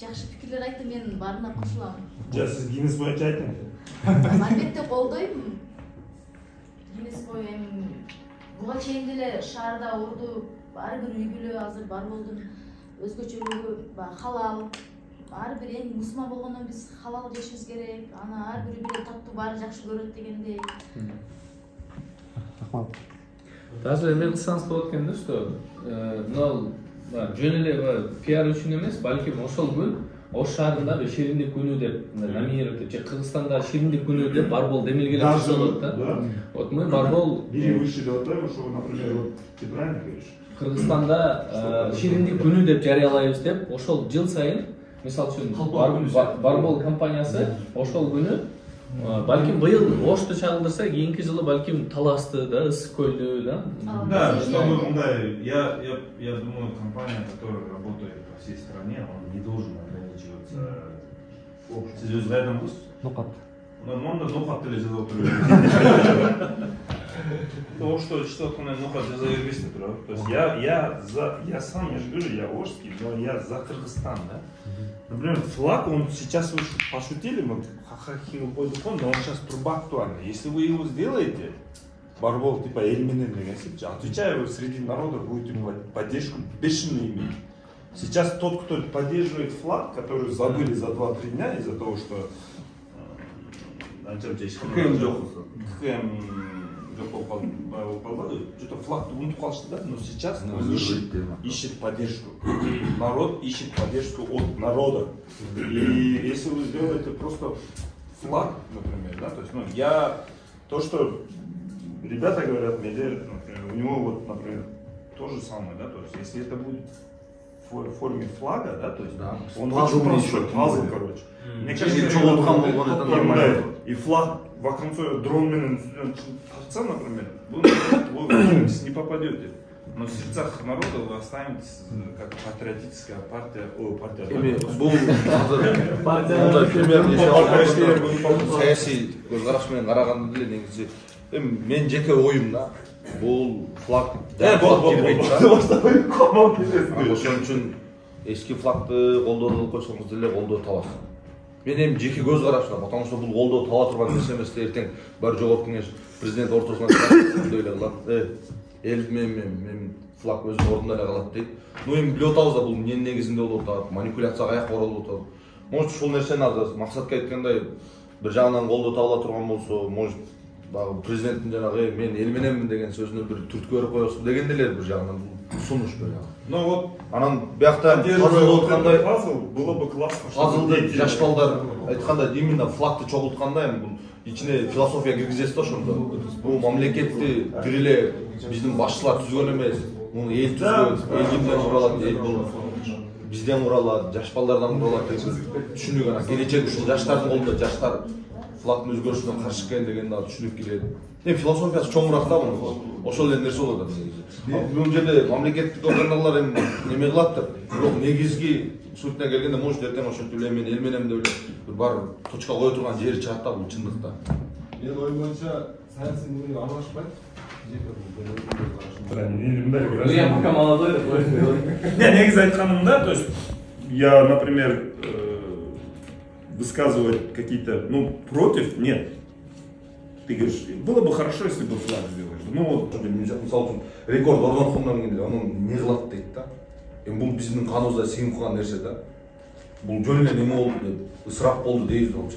Жакшы пикирлер айтты, мен баарына кошулам. Сиз Гиннес боюнча айтыңыз. Албетте колдойм. Гиннес бою эми буга чейин деле шаарда урду ар бир үй бүлө азыр Барболдун өзгөчөлүгү халал. Ар бир эң мусулман болгондон биз халал жешибиз керек. Аны ар бир үй бүлө таттуу баары жакшы көрөт дегендей. Рахмат. Даже эме кылсаңыз болот экен да, что мына жөн эле пиар үчүн эмес, балким ошол күн Ош шаарында шириндик күнү деп номинировать этип, Кыргызстанда шириндик күнү деп Барбол демилгелеп чыкса болот да. Вот мы Барбол Бири выше деп атайбы, ошо, например, ты правильно говоришь? Кыргызстанда шириндик күнү деп жарыялайбыз деп, ошол жыл сайын, мисалы үчүн Барбол компаниясы ошол күнү балким быйыл Ошту чагылдырса, кийинки жылы балким Таласты да, Ысык көлдү да. Да, чтобы мындай, я думаю, компания, которая работает по всей стране, он не должен ограничиваться Siz öz qayerdamsiz? Noqat. Onda noqat деле жазып отурбайбы? То, что атканда noqat жаза бербейсиз турабы? То есть я сам, я же говорю, я Орский, но я за Кыргызстан, да? Например, флаг, он сейчас вы пошутили, мы хахахи пойдук, но он сейчас турбо актуальный. Если вы его сделаете, Барбол типа эльменен деген секілді, отвечаю, среди народа будет поддержку бешеную иметь. Сейчас тот, кто поддерживает флаг, который забыли за 2-3 дня из-за того, что что-то флаг унутуп калышты, да? Но сейчас ищет поддержку. Народ ищет поддержку от народа. И если вы сделаете просто флаг, например, да, то есть, то, что ребята говорят, например, у него вот, например, то же самое, да, то есть, если это будет в форме флага, да, то есть, он очень простой, пазл, короче. Мне кажется, и флаг в оконце дронмен овца, например, вы не попадете. Но в сердцах народа вы останетесь как патриотическая партия. Саяси көзқарас менен караганда деле негизи мен жеке оюм да, бул флаг ошон үчүн эски флагды колдонуп койсоңуз деле колдоо табасыз. Мен эми жеке көз карашым, потому что бул колдоо таба турган нерсе эмес. Эртең бар жогорку кеңеш президент ортосуна чыгып эле калат. Эл мен флаг өзүнүн ордунда эле калат дейт. Ну эми билип атабыз да бул эмненин негизинде болуп атат, манипуляцияга каяка оролуп атат. Может ушул нерсени азыр максатка айткандай бир жагынан колдоо табыла турган болсо, может баягы президенттин жанагы мен эл мененмин деген сөзүнө бир түрткү берип коесуз деген деле бир жагынан сунуш бер. Ну вот анан биякта пазл откандай было бы классно. Пазлды жаш балдар айтканда именно флагты чогултканда эми бул ичине философия киргизесиз да ошондо. Бул мамлекетти бир эле биздин башчылар түзгөн эмес. Муну эл түзгөн, эл кимден куралат, эл бул бизден куралат, жаш балдардан куралат деген түшүнүк анан келечек ушул жаштардын колунда, жаштар флагдын өзгөрүшүнө каршы экен деген да түшүнүк кирет. Эми философиясы чоңураак да муну. Ошол эле нерсе болот негизи. Бул жерде мамлекеттик органдар эми неме кылаттыр. Бирок негизги сутуна келгенде может эртең ошентип эле мен эл менен деп эле бар точка кое турган жери чыгат да бул чындыкта. Менин оюм боюнча саясий муну аралашпайт. Пока молодой такой. Негизи айтканымда, то есть я, например, высказывать какие-то, против, нет. Ты говоришь, было бы хорошо, если бы флаг сделаешь. Ну вот, мисалы үчүн рекорд орноткондон кийин аны эмне кылат дейт да. Эми бул биздин каныбызда сиңип калган нерсе да. Бул жөн эле неме болду деп, ысырап болду дейбиз болчу.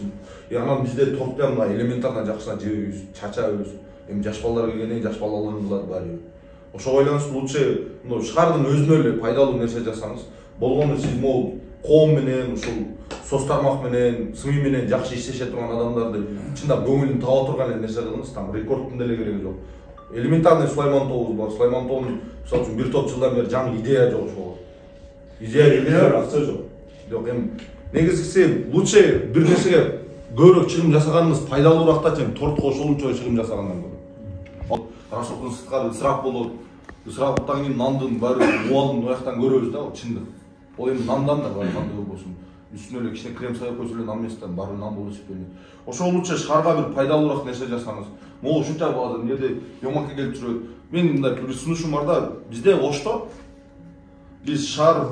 Анан бизде тортпен мына элементарно жакшына жебейбиз, чачабыз. Эми жаш балдар келгенде жаш балаларын кылат баары. Ошого байланыштуу лучше шаардын өзүнө эле пайдалуу нерсе жасаңыз. Болгону сиз могул коом менен, ушул соц тармак менен, СМИ менен жакшы иштеше турган адамдарды чындап көңүлүн таба турган эле нерсе кылыңыз. Там рекордтун деле кереги жок. Элементарный Сулайман тобубуз бар. Сулайман тобунун мисалы үчүн бир топ жылдан бери жаңы идея жок ошого. Идея акча жок. Жок, эми негизгиси лучше бир нерсеге көбүрөөк чыгым жасаганыңыз пайдалуураак да, тортко ошолунча чыгым жасагандан көрө. Расходдун сырткары ысырап болот. Ысыраптан кийин нандын баары убалын ояктан көрөбүз да, чындык. Ол эми нандан да бар, кандай болбосун. Үстүнө эле кичине крем салып койсо эле нан эместен баары нан болуп эсептелет. Ошол лучше шаарга бир пайдалуураак нерсе жасаңыз. Могу ушунча азыр эмне жерде жомакка келип жүрөт. Мен мындай бир сунушум бар да, бизде Ошто биз шаар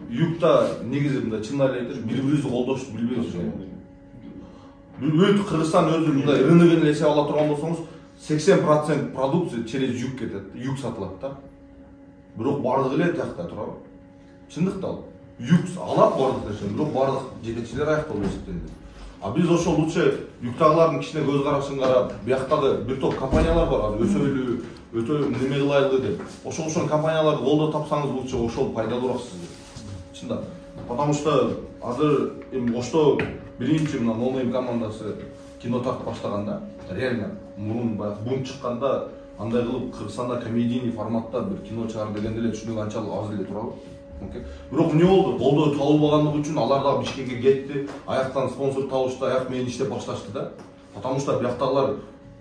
югта негизи мындай чынын эле айтып, бири-бирибизди колдошуп билбейбиз. Бүт Кыргызстан өзү мындай рыногун эле эсеп ала турган болсоңуз, 80% продукция через юг кетет, юг сатылат да. Бирок бардыгы эле тиякта турабы? Чындык да ал. Юг алат бардык нерсени, бирок бардык жетекчилер аякталып эсептелет. А биз ошол лучше югтагылардын кичине көз карашын карап, бияктагы бир топ компаниялар бар, азыр өсөлүү, өтө неме кылайлы деп. Ошол компанияларды колдоо тапсаңыз лучше ошол пайдалуураак сизге. Чындап. Потому что азыр эми Ошто биринчи мына Нолнейм командасы кино тартып баштаганда, реально мурун баягы бум чыкканда андай кылып Кыргызстанда комедийный форматта бир кино чыгар дегенде эле түшүнүк анчалык аз эле турабы. Бирок эмне болду? Колдоо табылбагандыгы үчүн алар дагы Бишкекке кетти, аяктан спонсор табышты, аяк менен иштеп башташты да. Потому что бияктагылар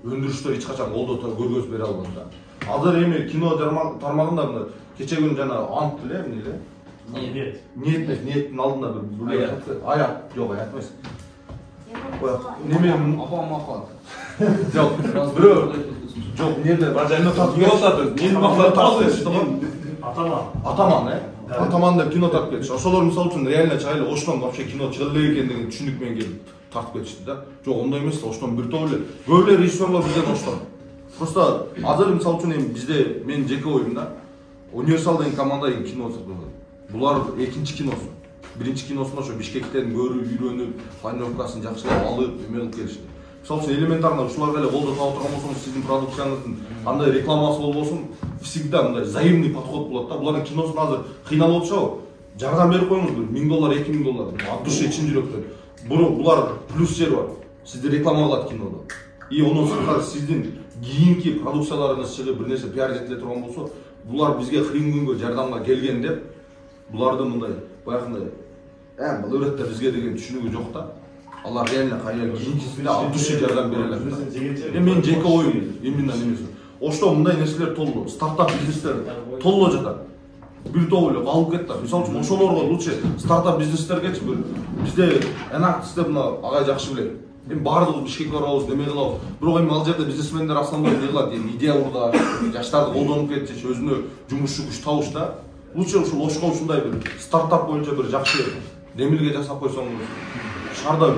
өндүрүштө эч качан колдоо көргөзүп бере албады да. Азыр эми кино тармагында мына кече күнү жана ант эле эмне эле? Ниеттин алдында бир аят жок, аят эмес. Немен апам мақалады. Жоқ, бирөө жоқ, неде бажайында тартып келатат. Нени мақалады тартып кетишти го. Атаман, Атаман деп кино тартып кетишти. Ошолор мисалы үчүн реально чайлы оштон вообще кино чыга элек экендигин түшүнүп менен келип тартып кетишти да. Жок, ондай эмес, оштон бир топ эле. Көп эле режиссерлор бизден оштон. Просто азыр мисалы үчүн эми бизде мен жеке оюм да. Универсал деген команда деген кино чыкты. Булар экинчи киносу. Биринчи киносунда ошо Бишкектен көрүп, үйрөнүп, планировкасын жакшылап алып, эме кылып келишти. Мисалы үчүн элементарно ушуларга эле колдо таап турган болсоңуз, сиздин продукцияңыздын кандай рекламасы болбосун, всегда мындай взаимный подход болот да. Булардын киносун азыр кыйналып атышабы? Жардам берип коюңуз, $1000, $2000 от души чын жүрөктөн. Булар плюс жери бар. Сизди реклама кылат кинодо. И онун сырткары сиздин кийинки продукцияларыңыз чыгып бир нерсе пиар жетиле турган болсо, булар бизге кыйын күнгө жардамга келген деп, булардын мындай баягындай бул өретте бизге деген түшүнүгү жок да. Алар реально кайра кийинкисинде от души жардам бере алат. Мен жеке оюм именно немеси. Ошто мындай нерселер толуу, стартап бизнестер толуу жатат. Бир топ эле калып кетти. Мисалы үчүн ошолорго лучше стартап бизнестергечи бизде энак деп агай жакшы билет. Эми баардыгыбыз Бишкекке барабыз, неме кылабыз. Бирок эми ал жерде бизнесмендер основной эмне кылат? Идея урда, жаштарды колдонуп кетиш, өзүнө жумушчу күч табыш да. Лучше ушул Ошко ушундай бир стартап боюнча бир жакшы немелге жасап койсоңуз, шаарда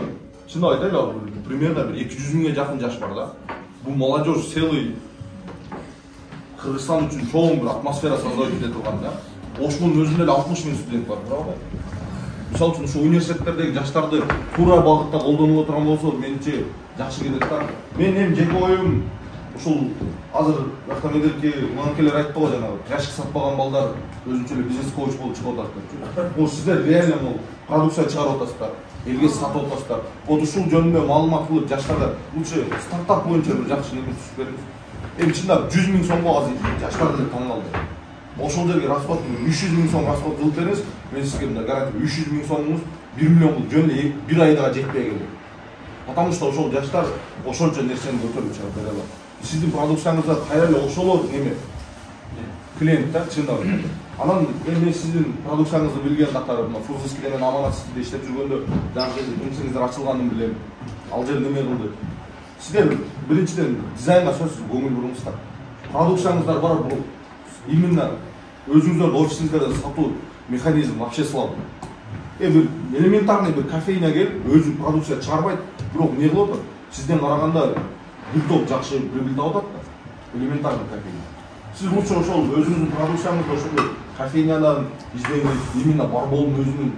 чындап айтайлы, примерно бир 200 миңге жакын жаш бар да. Бул молодежь целый Кыргызстан үчүн чоң бир атмосфера создать ете турган да. Ошмун өзүндө эле 60 миң студент бар, правда? Мисалы үчүн ушу университеттердеги жаштарды туура багытта колдонуп отурган болсо, менимче жакшы келет да. Мен эми жеке оюм ушул азыр мынакелер айтты го жанагы жашык сатпаган балдар өзүнчө эле бизнес коуч болуп чыгып атат деп. Бул сиздер реально продукция чыгарып атасыздар, элге сатып атасыздар. Вот ушул жөнүндө маалымат кылып жаштарга лучше стартап боюнча бир жакшы неме түзүп бериңиз. Эми чындап 100 миң сомго азыр жаштар деле таң калды. Ошол жерге расход 300 миң сом расход кылып бериңиз, мен сизге мындай гарантия 300 миң сомуңуз 1 миллион кылып жөн эле бир айда жетпей келет. Потому что ошол жаштар ошончо нерсени көтөрүп чыгып бере алат. Сиздин продукцияңызда кайра эле ошолор неме клиент да чындап. Анан мен сиздин продукцияңызды билген катары мына Фурзовский менен Аманат сизде иштеп жүргөндө дагы кеңсеңиздер ачылганын билем. Ал жер неме кылды? Сиздер биринчиден дизайнга сөзсүз көңүл буруңуздар. Продукцияңыздар бар, бул именно өзүңүздөрдүн офисиңиздерде сатуу механизм вообще слабый. Бир элементарный бир кофейня келип өзү продукция чыгарбайт, бирок эмне кылып отур? Сизден караганда бир топ жакшы прибыль таап атат да. Элементарный кофейня. Сиз лучше ошол өзүңүздүн продукцияңызды ошол кофейнядан издеңиз, именно Барболдун өзүнүн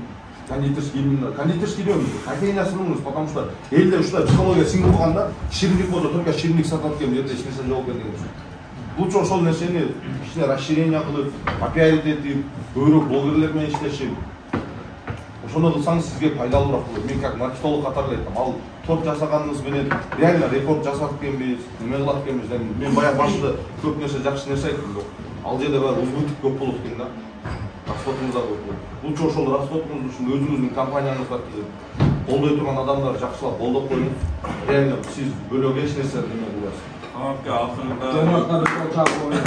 кондитерский дем, кофейня сыныңыз, потому что элде ушундай психология сиңип калганда, ширинник болсо только ширинник сатат экен, жерде эч нерсе жок экен деген. Лучше ошол нерсени кичине расширение кылып, опять этип, көбүрөөк блогерлер менен иштешип, ошону кылсаңыз сизге пайдалуураак болот. Мен как маркетолог катары айтам, ал топ жасаганыңыз менен реально рекорд жасап экенбиз, неме кылат экенбиз. Мен баягы башында көп нерсе жакшы нерсе айттым, бирок ал жерде баары убытык көп болот экен да. Расходуңуз да көп болот. Лучше ошол расходуңуз үчүн өзүңүздүн компанияңызга колдой турган адамдар жакшылап колдоп коюңуз. Реально сиз бөлөк эч нерсе неме кыласыз. Aka akırında... Cemaatları çok oynuyor.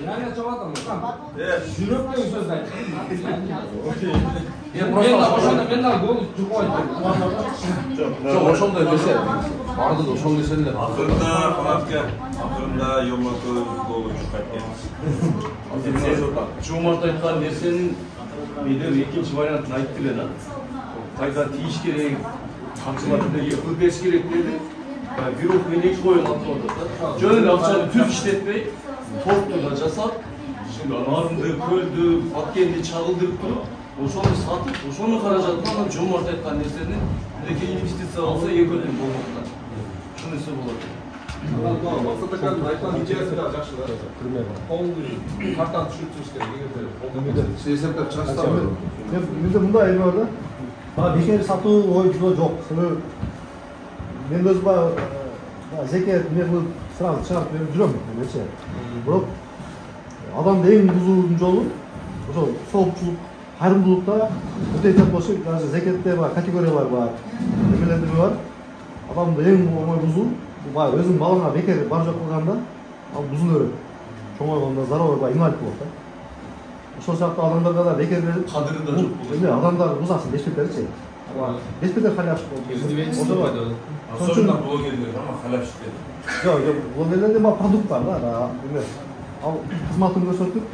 Yani cemaat mı? Tamam. Jürüp de söz ayt. Ben de gol çıkıyor. Çok ошондой нерсе. Барды да ошол нерселер. Акырында Йомако голу чыккан экен. Жомарт айткан нерсенин менен экинчи вариантын айтып эле да. Кайда тийиш керек, камчыларды кылып бериш керек деди. Бирок мен эки коюн алып атат. Жөн эле акчаны түз иштетпей, торту да жасап, нарынды, көлдү, баткенди чагылдырып туруп, ошону сатып, ошонун каражатынан Жомарт айткан нерсени мындай инвестиция алса экөөдөн болмок да. Ушул нерсе болот. Максат аканын айткан идеясы да жакшы да. Полный картаны түшүрүп керек. Сиз эсептеп чыгасыздар. Менде мындай эме бар да. Бара бекер сатуу ойчу жок. Мен өзүм зекет эме кылып сразу чыгарып берип жүрөм эмечи. Бирок адамды эң бузуун жолу ошол соопчулук, кайрымдуулукта өтө айтат болсо, даже зекетте бар категориялар бар, эмелендирме бар. Адамды эң оңой бузуу, бул өзүң балаңа бекер бар жок кылганда, ал бузула берет. Чоңойгондо зарар бар, инвалид болот да. ошол сыяктуу адамдарга да бекер берип кадыры да жок. Эме адамдар бузасын бешпеттерчи. Бешпеттер халявщик болуп ошобойду. Особенно блогерлер, ама халявщиктер. Жок, блогерлерде мына продукт бар да, эме. Ал кызматын көрсөтүп.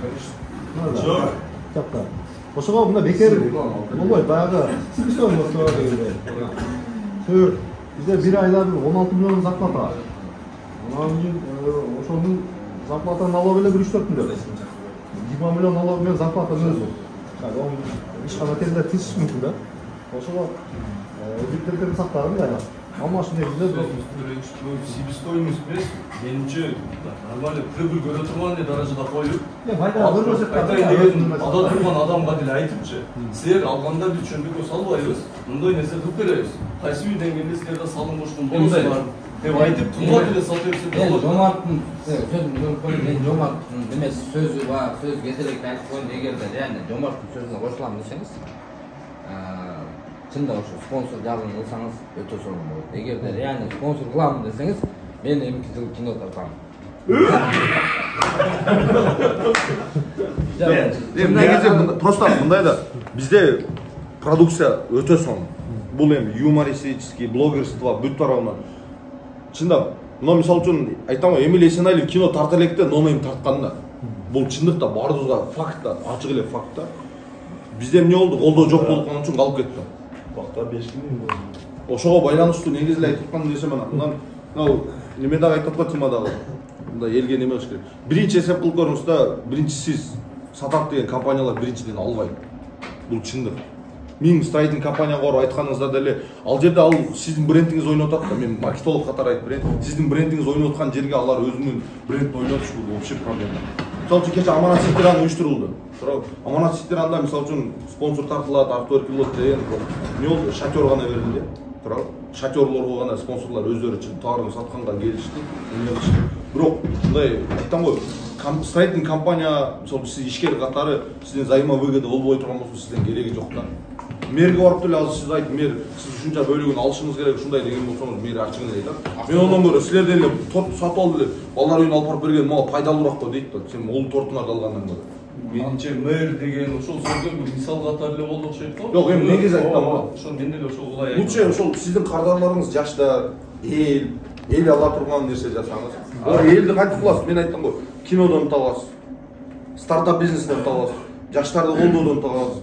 Жок. Жакта. Ошого мына бекер болбойт, баягы список болсо дегенде. Түр, бизде бир айда 16 миллион зарплата. Ошонун зарплата налог эле 3-4 миллион. 20 миллион налог менен зарплатанын өзү. Ишкана тезде тишиш мүмкүн да. Ошого биттерден сактаган да. Ama şimdi себестоимость емес, меніңше нормально прибыль көре тұрған даражада қойып, айтайын деген ада тұрған адамға деле айтыпчы, сіздер алғанда біз чөнбекке салбайбыз, мындай нерсе кылып беребиз. Кайсы бир деңгээлде сіздерде салым кошкон болсуңар деп айтып, тума деле сата берсе болот. Жомарттын сөзүн мен Жомарттын эмес сөзү бар, сөз кетерек айтып койгон эгерде реально Жомарттын сөзүнө кошулам десеңиз, чында ошо спонсор жагын кылсаңыз өтө сонун болот. Эгерде реально спонсор кылам десеңиз, мен 2 жыл кино тартам. Негизи просто мындай да бизде продукция өтө сонун. Бул эми юмористический, блогерство бүт тарабынан. Чында, мына мисалы үчүн айтам го, Эмиль Эсеналиев кино тарта электе, номем тарткан да. Бул чындыкта бардыгы факт да, ачык эле факт да. Бизде эмне болду? Колдоо жок болгон үчүн калып кетти. Бакта 5 күн болду. Ошого байланыштуу негизи эле айтып аткан нерсе менен. Мына неме дагы айтып аткан темадагы. Мында элге неме кылыш керек. Биринчи эсеп кылып көрүңүз да, биринчи сиз сатат деген компаниялар биринчиден албайт. Бул чындык. Мен строительный компанияга барып айтканыңызда деле, ал жерде ал сиздин брендиңиз ойноп атат да. Мен маркетолог катары айтып берейин. Сиздин брендиңиз ойноп аткан жерге алар өзүнүн брендин ойнотуш бул вообще проблема. Мисалы үчүн кече Аманат Ситиран уюштурулду. Аманат Ситиранда мисалы үчүн спонсор тартылат, актер пилот деген не болду? Шатер гана берилди. Шатерлорго гана спонсорлор өздөрү товарын сатканга келишти. Эмне кылышты? Бирок мындай айтам го, строительный компания, мисалы сиз ишкер катары сиздин займа выгода болбой турган болсо сизден кереги жок да. Мэрге барып деле азыр сиз айтып, мэр сиз ушунча бөлүгүн алышыңыз керек, ушундай деген болсоңуз мэр ачыгын эле айтат. Мен ондан көрө силер деле торт сатып алып эле балдар үйүнө алып барып берген мага пайдалуураак го дейт да. Сен ол тортуңарды алгандан көрө. Менимче мэр деген ошол сөздөр бир мисал катары эле болду окшойт го. Жок, эми негизи айткам го. Ошол мен деле ошол улай айттым. Лучше ошол сиздин кардарларыңыз жаштар, эл ала турган нерсе жасаңыз. Ор элди кантип кыласыз? Мен айттым го, кинодон табасыз. Стартап бизнестен табасыз. Жаштарды колдоодон табасыз.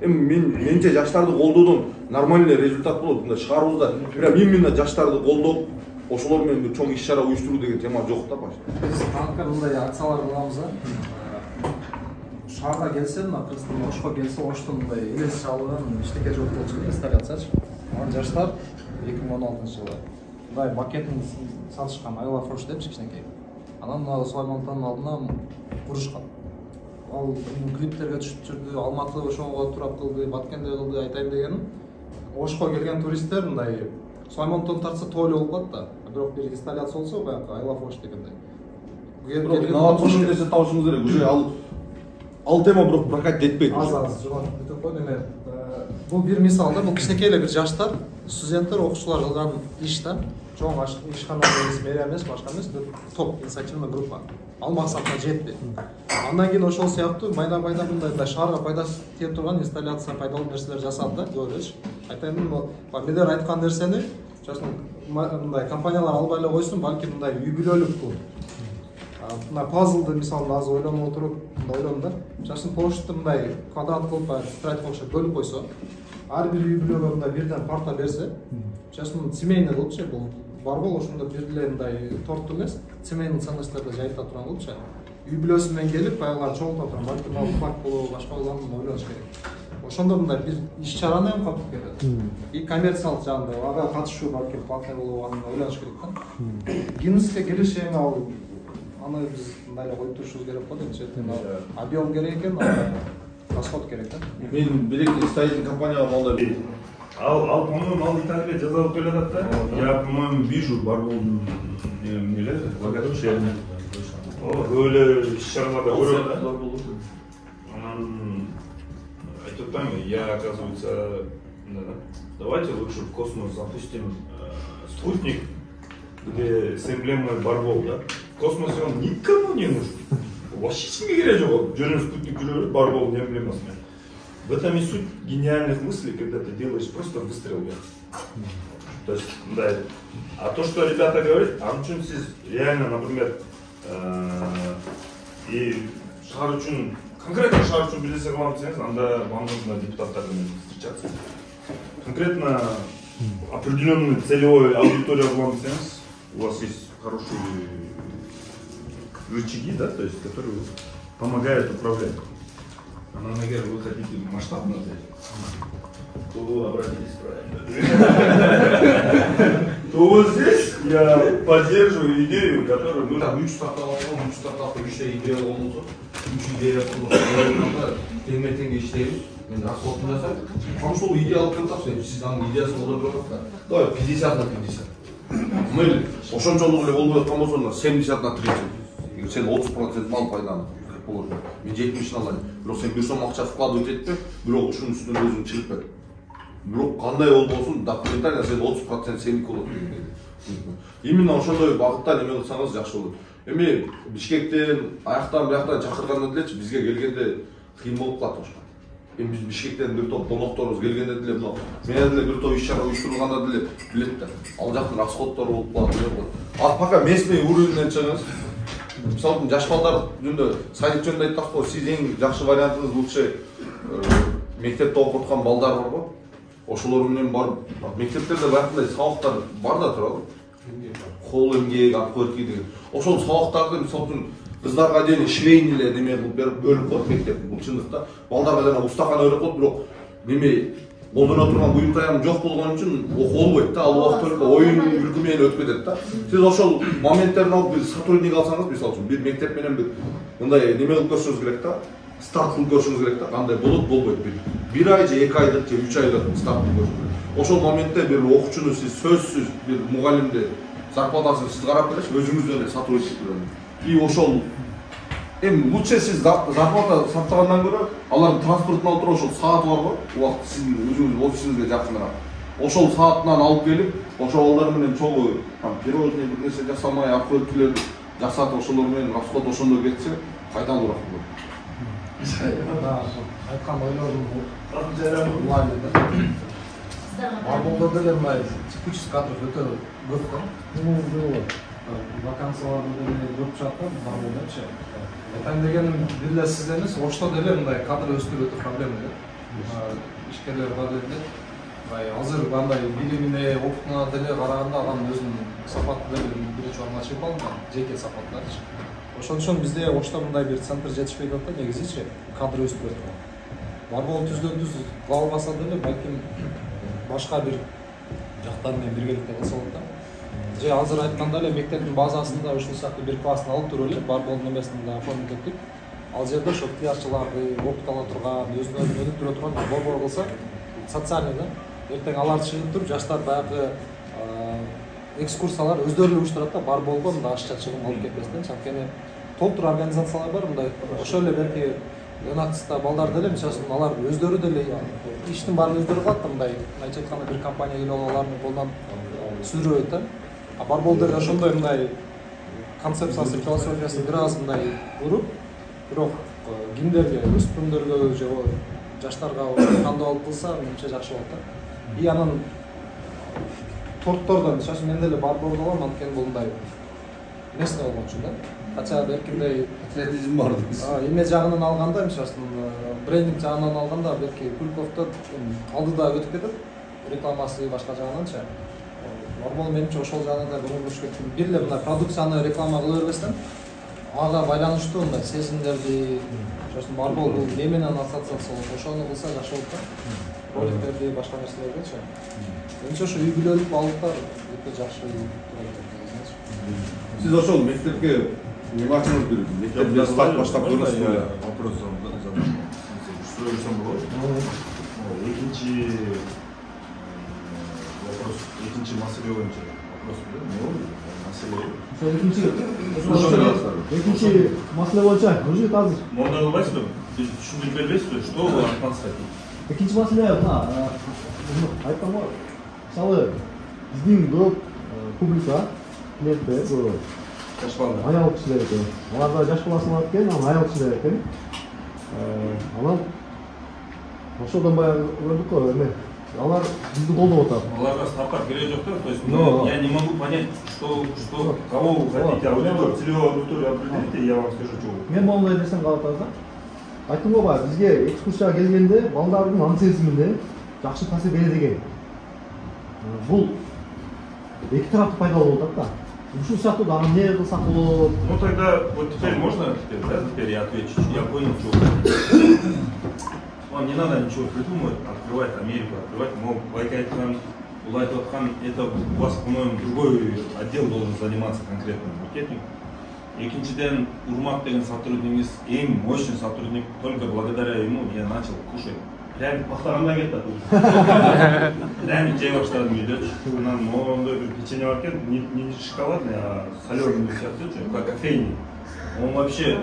Эми менче жаштарды колдоодон нормальный результат болот. Мында шаарыбызда прям именно жаштарды колдоп, ошолор менен бир чоң иш-чара уюштуруу деген тема жок да башта. Биз кантка мындай акциялар кылабыз да. Шаарга келсе, мына кыздын Ошко келсе, Оштон мындай элес чалган иштеке жок болчу инсталляциячы. Анан жаштар 2016-жылы мындай макетин сатышкан Айла Фрош деп кичинекей. Анан мына Сулаймоновдун алдына курушкан. Ал клиптерге түшүрдү, Алматы ошого турап кылды, Баткенде кылды, айтайын дегеним. Ошко келген туристтер мындай Сулаймоновдон тартса тойло болуп калат да. Бирок бир инсталляция болсо, баягы Айла Фрош дегендей. Бирок инновацион нерсе табышыңыз керек. Уже ал тема бирок прокат жетпейт. Аз жогон бүтүп койду эме. Бул бир мисал да, бул кичинекей эле бир жаштар, студенттер, окуучулар кылган иш да. Чоң ишкана эмес, мэрия эмес, башка эмес, бир топ инициативный группа. Ал максатка жетти. Андан кийин ошол сыяктуу майда-майда мындай шаарга пайдасы тиеп турган инсталляция, пайдалуу нерселер жасады да, көрөчү. Айтайын, мендер айткан нерсени, жашын мындай компаниялар албай эле койсун, балки мындай үй бүлөлүк бул. Мына пазлды мисалы азыр ойлонуп отуруп, мындай ойлондум да. Жашын площадьты мындай квадрат кылып, строительный окшоп бөлүп койсо, ар бир үй бүлөгө мындай бирден парта берсе, жашын семейный кылыпчы, бул бар бол ошондо бир деле мындай торт эмес, семейный ценностьтарды жайыта турган кылыпчы. Үй бүлөсү менен келип, аялар чогулта турган, балки мына флаг болобу, башка болобу ойлош керек. Ошондо мындай бир иш-чараны ham катып кетет. И коммерциялык жагында ага катышуу балки платный болобу, аны ойлош керек да. Гиннеске келиш эми ал аны биз мындай эле коюп турушубуз керек го деп, объем керек экен, расход керек да. Мен билекли строительный компанияга балдар Ал, по-моему, ал Италия жазалып келатат да. Я, по-моему, вижу Барболдун нелер, логотиптерин. Böyle иш-чараларда көрөм да. Анан айтып атпаймынбы, я, оказывается, давайте лучше в космос запустим спутник, где с эмблемой Барбол, да. В космосе он никому не нужен. вообще ешкімге керегі жоқ. Жүрген спутник жүре бар бол не проблемасы. В этом и суть гениальных мыслей, когда ты делаешь просто выстрел вверх. То есть, да. А то, что ребята говорят, анчунсиз реально, например, и шар үшін, конкретно шар үшін билесе қыламын десеңіз, анда вам нужно депутаттармен встречаться. Конкретно определенную целевую аудиторию қыламын десеңіз, у вас есть хорошие рычаги, да, то есть, которые помогают управлять. Но, наверное, вы хотите масштабно взять, то вы обратитесь правильно. То вот здесь я поддерживаю идею, которую мы... Üç startapta üçte ideya olmuşsa, üç ideya olmuşsa, teğme işleyip, yani asfaltını yazar. Ama şu ideyalık kıltapsa, sizden ideyası olabilir mi? Doğru, 50 на 50. Мы ошончолук эле болбой аткан болсо 70 на 30. Сен 30% мал пайданы положено. Мен 70 алайын. Бирок сен бир сом акча вкладывать этпе, бирок ушунун үстүнө өзүң чыгып бер. Бирок кандай болбосун документально сен 30% сеники болот. Именно ошондой багытта неме кылсаңыз жакшы болот. Эми Бишкектен аяктан бияктан чакырганда делечи бизге келгенде кыйын болуп калат ошо. Эми биз Бишкектен бир топ конокторубуз келгенде деле мына менен деле бир топ иш-чара уюштурганда деле билет да. Ал жактын расходтору болуп калат. А пока местный уровеньден чыгыңыз. Мисалы жаш балдар жөнүндө садик жөнүндө айттык го, сиз эң жакшы вариантыңыз лучше мектепте окуп аткан балдар бар го. Ошолор менен барып, мектептерде баягындай сабактар бар да турабы. Кол эмгек, ат көркү деген. Ошол сабактарды мисалы үчүн кыздарга дейин швейный эле неме кылып берип бөлүп коюп мектеп. Бул чындыкта балдарга жана устакан өрөп коюп, бирок неме колдоно турган буюм таям жок болгон үчүн окуу болбойт да. Ал убакыт өлкө оюн үркү менен өтүп кетет да. Сиз ошол моменттерин алып бир сотрудник алсаңыз, мисалы үчүн бир мектеп менен бир мындай неме кылып көрсөңүз керек да. Старт кылып көрсөңүз керек да. Кандай болот болбойт. Бир ай же 2 айдык же 3 айдык старт кылып көрсөңүз керек. Ошол моментте бир окуучуну сиз сөзсүз бир мугалимди зарплатасын сиз карап бересиз, өзүңүз эле сотрудник менен. И ошол эми лучше сиз зарплата сатагандан көрө алардын транспортун алып туруп ошол сааты бар го, убакыт сиздин өзүңүздүн офисиңизге жакыныраак. Ошол саатынан алып келип, ошол балдар менен чогуу пирожный бир нерсе жасамай, аркылыктыларды жасатып ошолор менен расход ошондой кетсе, пайдалуураак болот. Айткан ойлорум булай эле. Барболдо деле мындай текучесть кадров өтө көп да. Вакансияларды деле көп чакырып, барболдочу. Этем деген бир сиз эмес, Ошто деле мындай кадр өстүрүү өтө проблема да. Ишкерлер бар эле. Азыр мындай билимине, опытуна деле караганда адам өзүнүн сапаты деле биринчи орунга чыгып алган, жеке сапаттарчы. Ошон үчүн бизде Ошто мындай бир центр жетишпей атат да, негизичи кадр өстүрүп турган. Барбол түздөн-түз кыла албаса деле балким башка бир жактар менен биргеликте кылса болот да. Же азыр айтканда эле мектептин базасында ушул сыяктуу бир классын алып туруп эле барбол немесин да оформить эттик. Ал жерде ошо ыктыярчыларды окута ала турган, өзүнө өнүктүрө турган борбор кылса, социальный да. Эртең алар чыгып туруп, жаштар баягы экскурсиялар өздөрү эле уюштурат да, барболго мындай ашча чыгым алып кетпестен. Анткени толтур организациялар бар, мындай ошол эле берки Ленатста балдар деле, мисалы алар өздөрү деле иштин баарын өздөрү кылат да, мындай айтып айтканда бир компания келип алардын колунан сүрөбөйт да. А барбол деле ошондой мындай концепциясы, философиясы бир аз мындай уруп, бирок кимдерге, өспүрүмдөргө же жаштарга кандуу алып кылса, менимче жакшы болот да. И анан торттордон, мисалы мен деле барболду алам, анткени бул мындай местный болгон үчүн да. Кача беркиндей патриотизм бар дейсиз. Эме жагынан алганда, мисалы брендинг жагынан алганда, берки Кулковдо алдыда өтүп кетет, рекламасы башка жагынанчы. Барбол менимче ошол жагынан да көңүл кеткен. Бир эле мындай продукцияны реклама кыла бербестен, ага байланыштуу мындай сезимдерди, ошол барбол бул не менен ассоциация болот, ошону кылса жакшы болот да. Роликтерди, башка нерселердичи. Менимче ошо үй бүлөлүк балыктар өтө жакшы турат. Сиз ошол мектепке неме ачыңыз керек. Мектепте старт баштап көрдүңүзбү? Вопрос задам. Устроюсам болот. Экинчи вопрос, экинчи маселе боюнча вопрос не болду? Маселе. Экинчи маселе боюнча уже азыр. Монда кылбайсызбы? Түшүндүрүп бербейсизби? Что вы атпаңыздар? Экинчи маселе мына айткам го. Мисалы биздин көп публика клиентте жаш балдар. Аял кишилер экен. Алар да жаш баласын алып келген, анан аял кишилер экен. Анан ошодон баягы көрдүк го эме. Алар бизди колдоп атат. Аларга стартап кереги жок да, то есть я не могу понять, что кого вы хотите, аудиторию, целевую аудиторию определите, я вам скажу, что вы. Мен мондай десем калат аза. Айттым го баягы бизге экскурсияга келгенде балдардын ансезиминде жакшы таасир берет экен. Бул эки тараптуу пайдалуу болуп атат да. Ушул сыяктуу дагы эмне кылсак болот? Ну тогда вот теперь можно, теперь я отвечу, я понял, что вам не надо ничего придумывать, открывать Америку, открывать, но Байкайтхан, Улайтотхан, это у вас, по-моему, другой отдел должен заниматься конкретно маркетингом. Екіншіден, Урмат деген сотруднигиз эң мощный сотрудник, только благодаря ему я начал кушать. Прям пахтаганда кетти. Прям жей баштадым үйдө. Анан моундай бир печенье бар экен, не шоколадный, а солёный сыяктуу, как кофейный. Он вообще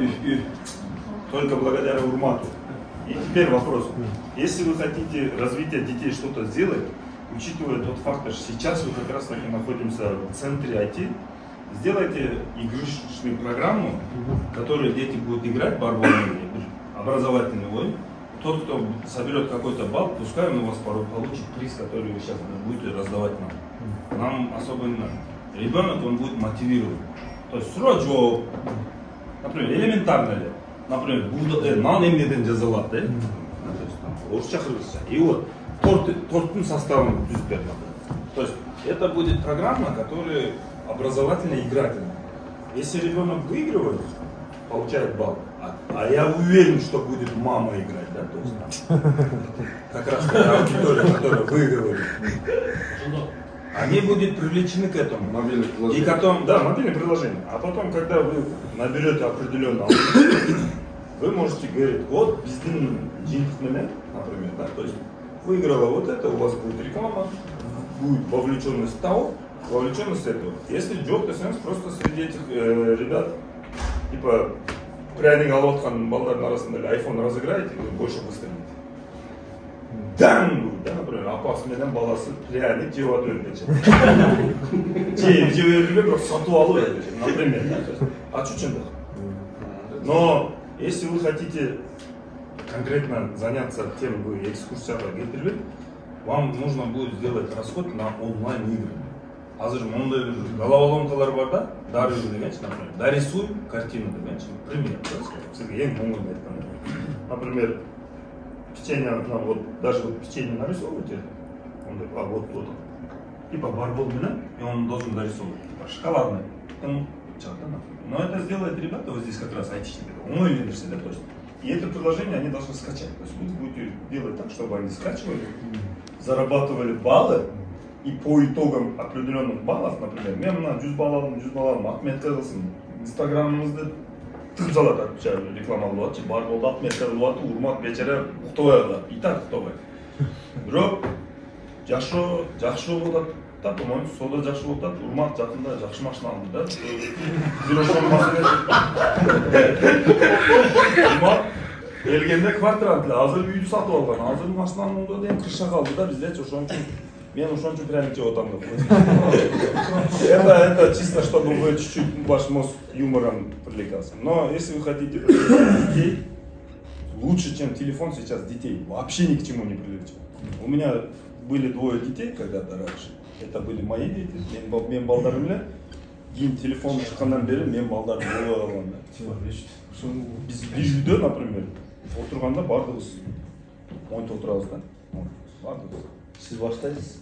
только благодаря Урмату. И теперь вопрос. Если вы хотите развитие детей что-то сделать, учитывая тот факт, что сейчас мы как раз таки находимся в центре IT, сделайте игрушечную программу, в которой дети будут играть барболный, образовательный вой. Тот, кто соберет какой-то балл, пускай он у вас получит приз, который вы сейчас будете раздавать нам. Нам особо не надо. Ребенок, он будет мотивирован. То есть срочно, например, элементарно ли? Например, нан эмнеден жазалат, орысша кыргызча. И вот торттун составын түзүп берет. То есть это будет программа, которая образовательная и игрательная. Если ребенок выигрывает, получает балл, а я уверен, что будет мама играть, да, то есть как раз та аудитория, которая выигрывает, они будут привлечены к этому. Мобильное приложение. И потом, да, мобильное приложение. А потом, когда вы наберете определенную аудиторию, вы можете говорить, вот биздин жиынтыкменен, например, да, то есть выиграла вот это, у вас будет реклама, будет вовлеченность того, вовлеченность этого. Если жоқ десеңіз, просто среди этих ребят, типа, пряник алып отқан балдардың арасында iPhone разыграете, вы больше выстрелите. Дан! Да, например, апасы менен баласы пряник жеп атыр дечи. Жеп бербей, бирок сатып алып дечи, например, да, ачуу чындык. Но если вы хотите конкретно заняться тем, вы экскурсияга келтирбек, вам нужно будет сделать расход на онлайн игры. Азыр мондай бир головоломкалар бар да, дарыгы дегенчи, например, дорисуй картину дегенчи, пример, сизге эң оңой айтканда. Например, печенье, вот даже вот печенье нарисовываете, он вот, типа барбол менен, и он должен дорисовывать, типа шоколадный. Но это сделает ребята вот здесь как раз айтишники, оңой версия, да, то есть. И это приложение они должны скачать. То есть вы будете делать так, чтобы они скачивали, зарабатывали баллы, и по итогам определенных баллов, например, мен мына 100 баллым отметка кылсын, инстаграмымызды тыгып салат, отвечаю, реклама кылып атчы, барболду отметка кылып атты, Урмат бечара уктабай калат, и так уктабайт. Бирок жакшы болуп атат. Да, по-моему, сода жакшы болуп атат. Урмат жакында жакшы машина алды да. Бир ошол машина. Келгенде квартирант эле, азыр үйдү сатып алган. Азыр машинанын оңдо дейм кырша калды да, биздечи ошон үчүн мен ошон үчүн пряник жеп атам деп. Это чисто, чтобы вы чуть-чуть ваш мозг юмором привлекался. Но если вы хотите детей, лучше, чем телефон сейчас детей, вообще ни к чему не привлечет. У меня были 2 детей когда-то раньше. Это были мои дети. Мен балдарым эле кийин телефон чыккандан бери мен балдарды болбой калган. Биз үйдө, например, отурганда бардыгыбыз монитор отурабыз да. Бардыгыбыз. Сиз баштайсыз?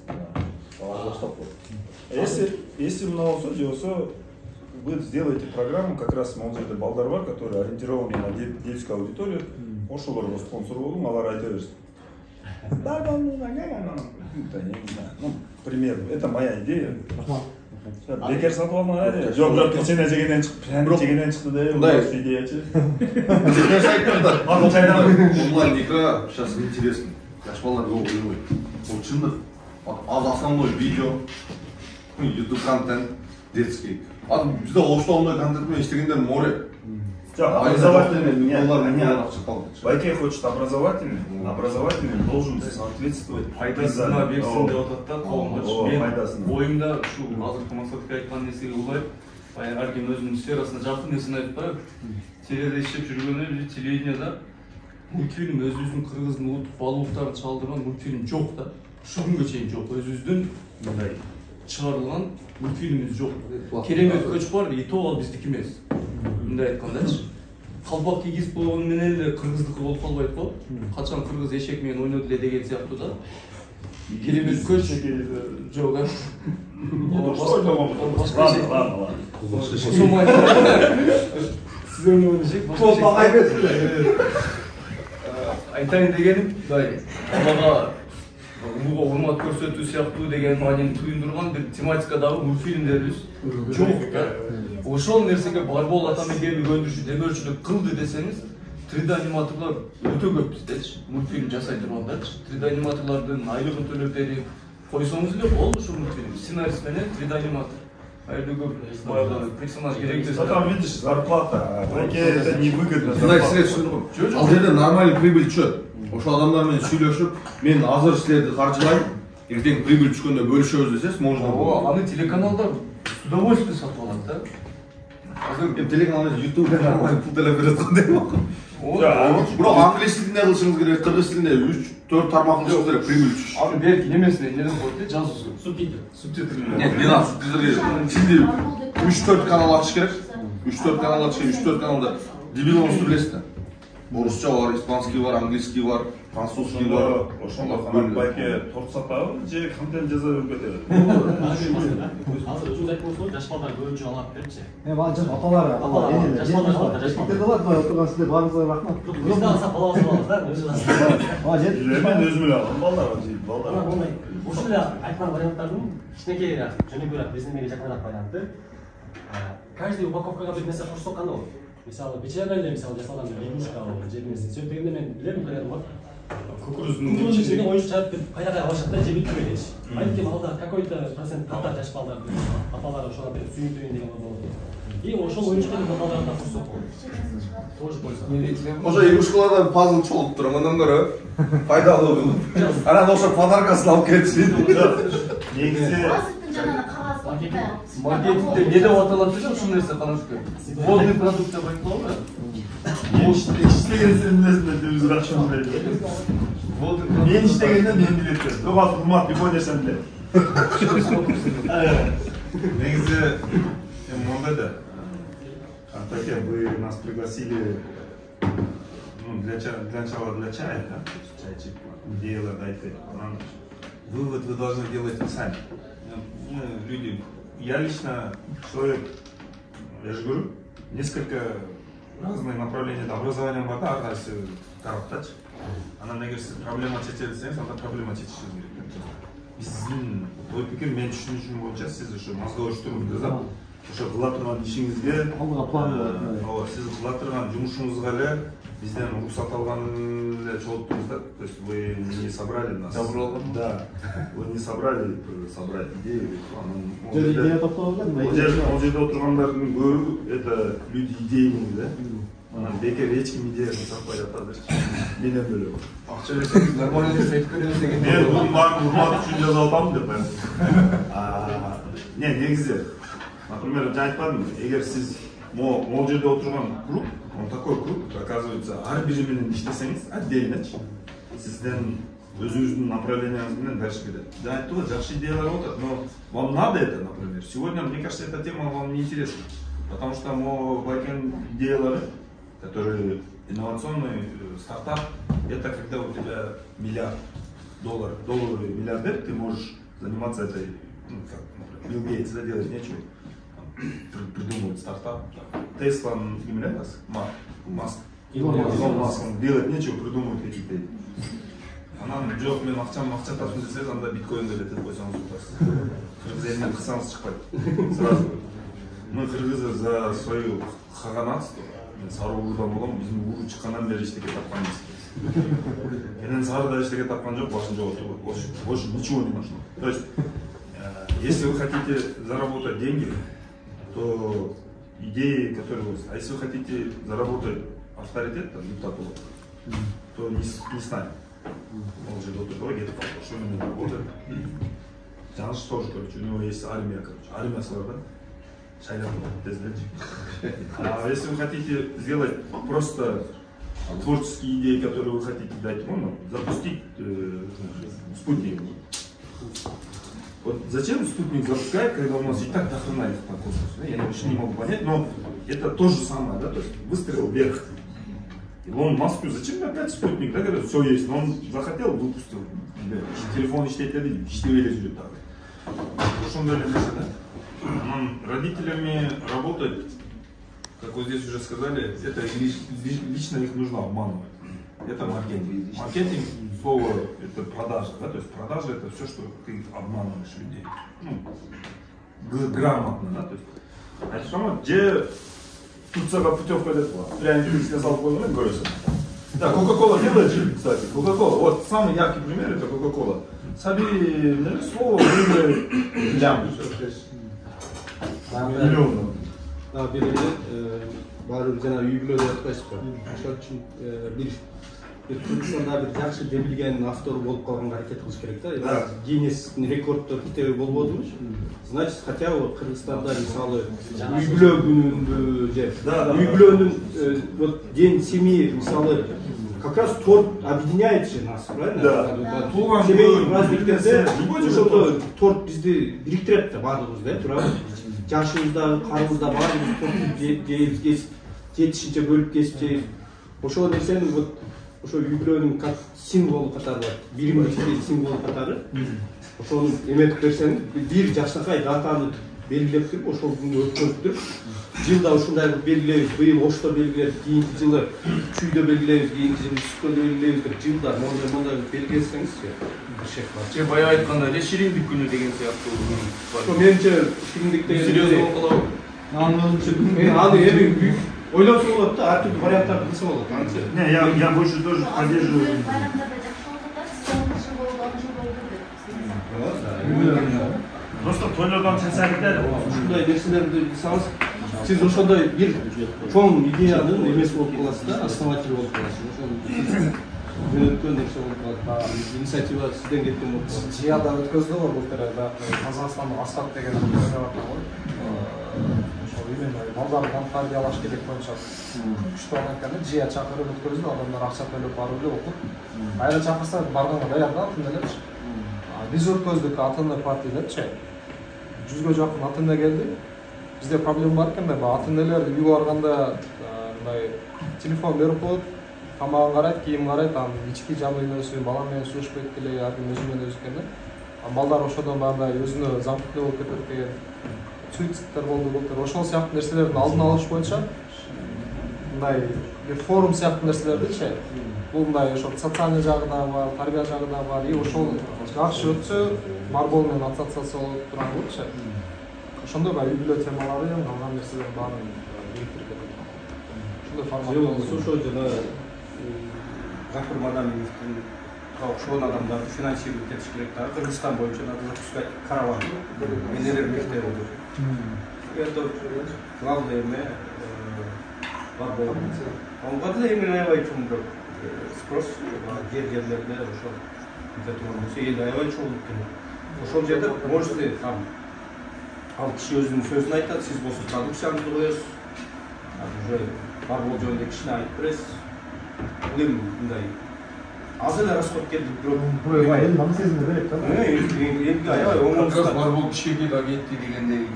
Алар баштап коет. Если мына болсо, же болсо вы сделаете программу, как раз могул жерде балдар бар, которые ориентированы на детскую аудиторию. Ошолорго спонсор болдум, алар айта берсин. Да, ну, пример, это моя идея. Бекер сатып алма, жок, печенье жегенден чыгып, пряник жегенден чыкты да, мындай идеячы. Бекер айтты. Онлайн-игра сейчас интересно. Жаш балдар көп ойнойт. Бул чындык. Az основной видео, YouTube контент, детский. А бизде оштоондай контент менен иштегендер море. Байкей хочет образовательный, образовательный должен соответствовать пайдасына берсин деп атат да, колунда. Мен оюмда ушу азыркы максатка айткан нерсеге улайт. баягы ар ким өзүнүн сферасына жакын нерсени айтып барат. Теледе иштеп жүргөндө телевиденияда мультфильм өзүбүздүн кыргыздын улуттук баалуулуктарын чагылдырган мультфильм жок да. Ушул күнгө чейин жок. Өзүбүздүн мындай чыгарылган мультфильмибиз жок. Керемет көч бар, и то ал биздики эмес. Мындай айткандачы. Калпак кийгизип койгону менен эле кыргыздыкы болуп калбайт го. Качан кыргыз эшек менен ойноду эле деген сыяктуу да. Керемет көч жок а. Сиз ойногон эшек башка. Айтайын дегеним, алага улууга урмат көрсөтүү сыяктуу деген маанини туюндурган бир тематикадагы мультфильмдерибиз жок да. Ошол нерсеге Барбол Атамекенди көндүрүүчү демөөрчүлүк кылды десеңиз, 3D аниматорлор өтө көп биздечи, мультфильм жасай тургандачы. 3D аниматорлордун айлыгын төлөп берип койсоңуз эле болду ушул мультфильм. Сценарист менен 3D аниматор. Айда көп баягы персонаж керек десе. Там видишь, зарплата. Это невыгодно. Ал жерде нормальный прибыль түшөт. Ошол адамдар менен сүйлөшүп, мен азыр силерди каржылайм, эртең прибыль түшкөндө бөлүшөбүз десеңиз, можно. Аны телеканалдар с удовольствием сатып алат да. Азыр телеканалдар YouTube'да нормальный пул төлөп берет кандай макул. Бирок англис тилинде кылышыңыз керек, кыргыз тилинде 3-4 тармак кылышыңыз керек, прибыль түшүш. Аны берки немесине неден коет, жазуусу. Субтитр. Нет, не надо субтитрге. Тилде 3-4 канал ачыш керек. 3-4 канал ачыш керек, 3-4 каналда дебиловский билесиз да. Орусча бар, испанский бар, английский бар, французский бар. Ошондо Канат байке торт сатабы же контент жаза берет. Азыр өзүңүз айтып койсоңуз, жаш балдар көбүнчө алып берипчи. Жаш аталары, жаш балдар отурган сизде баарыңызга рахмат. Биз да алсак балабыз алабыз да, өзү Мен өзүм эле алам, балдарга жейт, балдар. Ушул эле айткан варианттардын кичинекейирээк, жөнөкөйрөөк биздин жакыныраак варианты. Каждый упаковкага бир нерсе кошсок кандай болот? Мисалы, печенье эле мисалы жасалган лягушка же нерсе. Сөйтүп дегенде мен билем каядыр бар. Кукуруздун ичинде оюнчук чыгарып берип кайда алышат да, жеп бүтүрбөй дечи. Балким алда какой-то процент катар жаш балдар аталары ошого берип сүйүндүрөйүн деген ой болот. И ошол оюнчуктарды балдарга курсок болот. Тоже польза. Ошо игрушкалардан пазл чогулуп туруп, андан көрө пайдалуу болуп. Анан ошо подаркасын алып кетиши. Негизи маркетингде не деп аталат десе ушул нерсе канатка. Водный продукт деп айтылабы? Иштеген сен билесиң, биз рахшан билет. Мен иштегенде мен билет. Көп урмат, любой нерсени билет. Негизи мондай да. Антаке, вы нас пригласили для чая, да? Чайчик, идеяларды айтып. Вывод вы должны делать сами. Мы люди, я лично человек, я же говорю, несколько разных направлений образования бар да, арнасы тараптач. Анан эгер сиз проблема чечет десеңиз, анда проблема чечишиңиз керек. Биздин ой пикир мен түшүнүшүм боюнча сиз ошо мозго оштуруңуз да. Ошо кыла турган ишиңизге, ооба, сиз кыла турган жумушуңузга эле бизден уруксат алган эле чогулттуңуз да. То есть вы не собрали нас. Да. Вы не собрали собрать идею. Идея топтолгон. Ол жерде отургандардын көбү это люди идейные, да. Анан бекер эч ким идеясын сатпай жатат. Менен бөлөк. Акча берсеңиз нормально нерсе айтып беребиз деген. Мен бунун баарын урмат үчүн жазып атам деп. Не, негизи, например, жа айтпадым, эгер сиз могул жерде отурган круг, он такой круг, оказывается, ар бири менен иштесеңиз, отдельночи, сизден өзүңүздүн направленияңыз менен дальше кетет. Жа айттым, жакшы идеялар болот, но вам надо это, например. Сегодня, мне кажется, эта тема вам не интересна, потому что байкен идеялары, которые инновационный стартап, это когда у тебя миллиард долларов, долларовый миллиардер, ты можешь заниматься этой, ну, как, например, Билл Гейтс, делать нечего, придумывать стартап. Тесла, Маск, делать нечего, придумывать какие-то. Анан жок, мен акча тапшым десеңиз, анда биткоинди элетип койсоңуз утасыз. Кыргыз элинен кырсаңыз чыкпайт. Сразу. Мы кыргызы за свою хаганатство, мен сары уурудан болом, биздин ууру чыккандан бери эчтеке тапкан эмес. Менен сарыда эчтеке тапкан жок, башын жоготуп, больше ничего не нужно. То есть, если вы хотите заработать деньги, то идеи, которые у вас, а если вы хотите заработать авторитет, там, депутат, то не с нами. Он же доктор Гогет, что он работает. Жанш тоже, короче, у него есть армия, короче, армия своя, да? шайлап если вы хотите сделать просто творческие идеи, которые вы хотите дать, можно запустить спутник. Вот зачем спутник запускает, когда у нас и так дохрена их по космосу? Я вообще не могу понять, но это то же самое, да, то есть выстрел вверх. Илон Маску, зачем опять спутник, да, когда все есть, но он захотел, выпустил. Телефон işletildi, işleviyle жүрüp так. Что дали дальше, да? Родителями работать, как вот здесь уже сказали, это лично их нужно обманывать. Это маркетинг. Маркетинг, слово, это продажа, да, то есть продажа это все, что ты обманываешь людей. Ну, грамотно, да, то есть. А это самое, где Турцияға путевка деп пряник сказал, говорится. Да, Кока-кола делает же, кстати, Кока-кола. Вот самый яркий пример это Кока-кола. Саби, слово выбрали лям. Миллион. Да, белгілі, бары жана үй бүлө деп атпайсызбы. Ошол үчүн бир Кыргызстанда бир жакшы дебилген автор болуп калганга аракет кылыш керек да. Гиннестин рекорддор китеби болбодубу? Значит, хотя бы Кыргызстанда мисалы үй бүлө күнүндө же үй бүлөнүн вот день семьи мисалы как раз торт объединяет же нас, правильно? Да. Семейный праздниктерде ошондо торт бизди бириктирет да баардыгыбызды, туура. Жашыбызда, карыбызда баардыгыбыз торту жейбиз, жетишинче бөлүп кесип жейбиз. Ошол нерсени вот ошо үй бүлөнүн как символу катары бар, биримдиктин символу катары. Ошону эметип берсеңиз, бир жашынакай датаны белгилеп туруп, ошол күндү өткөрүп туруп, жылда ушундай белгилейбиз, быйыл Ошто белгилеп, кийинки жылы Чүйдө белгилейбиз, кийинки жылы Сүткөдө белгилейбиз деп жылда мондай белгилесеңизчи, шек бар. Же баягы айтканда эле шириндик күнү деген сыяктуу. Ошо менимче шириндик деген серьезно окулабы? Аны эми ойлонсо болот да, ар түрдүү варианттарды кылса болот. Не, я больше тоже поддерживаю. Просто тойлордон ченсагиттер ушундай нерселерди кылсаңыз, сиз ошондой бир чоң идеянын эмеси болуп каласыз да, основатель болуп каласыз. Ошону өткөн нерсе болуп калат. Инициатива сизден кеткен болуп. Жияда өткөздү го былтыр да Казакстандын Асхат деген өнөр бар го. Ошол именно балдарды тарбиялаш керек боюнча күчтүү болгон экен. Жия чакырып өткөздү, адамдар акча төлөп барып эле окуп. Айра чакырса барганга даяр да, атын элечи. Биз өткөздүк АТН партия депчи. 100га жакын АТН келди. Бизде проблема бар экен да, АТНлер үйгө барганда мындай телефон берип коет, тамагын карайт, кийим карайт, анан ички жамы үйнөсү, бала менен сүйлөшпөйт деле, ар ким өзү менен өзү экен да. Балдар ошодон баягы өзүнө замкнутый болуп кетет деген суицидтер болду былтыр. Ошол сыяктуу нерселердин алдын алыш боюнча мындай бир форум сыяктуу нерселердичи. Бул мындай ошол социальный жагы да бар, тарбия жагы да бар. И ошол жакшы өтсө, барбол менен ассоциация болуп турган болчу. Ошондой үй бүлө темалары, калган нерселер баарын бириктирип кетет. Ошондой формат. Ошол жана Гапыр Мадамиевдин окшогон адамдарды финансировать этиш керек да. Кыргызстан боюнча надо запускать караван. Энелер мектеби. Это главное эме бар болот. Онго деле эми аябай чоң бир спрос жерлерде ошол эл аябай чоң болуп келет. Ошол жерде можете там ал киши өзүнүн сөзүн айтат, сиз болсо продукцияңызды коесуз. Уже бар бул жөнүндө кичине айтып бересиз. Бул эми мындай аз эле расход келди, бирок эл мага сезине берет да. Элге аябай оңой. Как раз бар бул кишиге да кетти дегендей.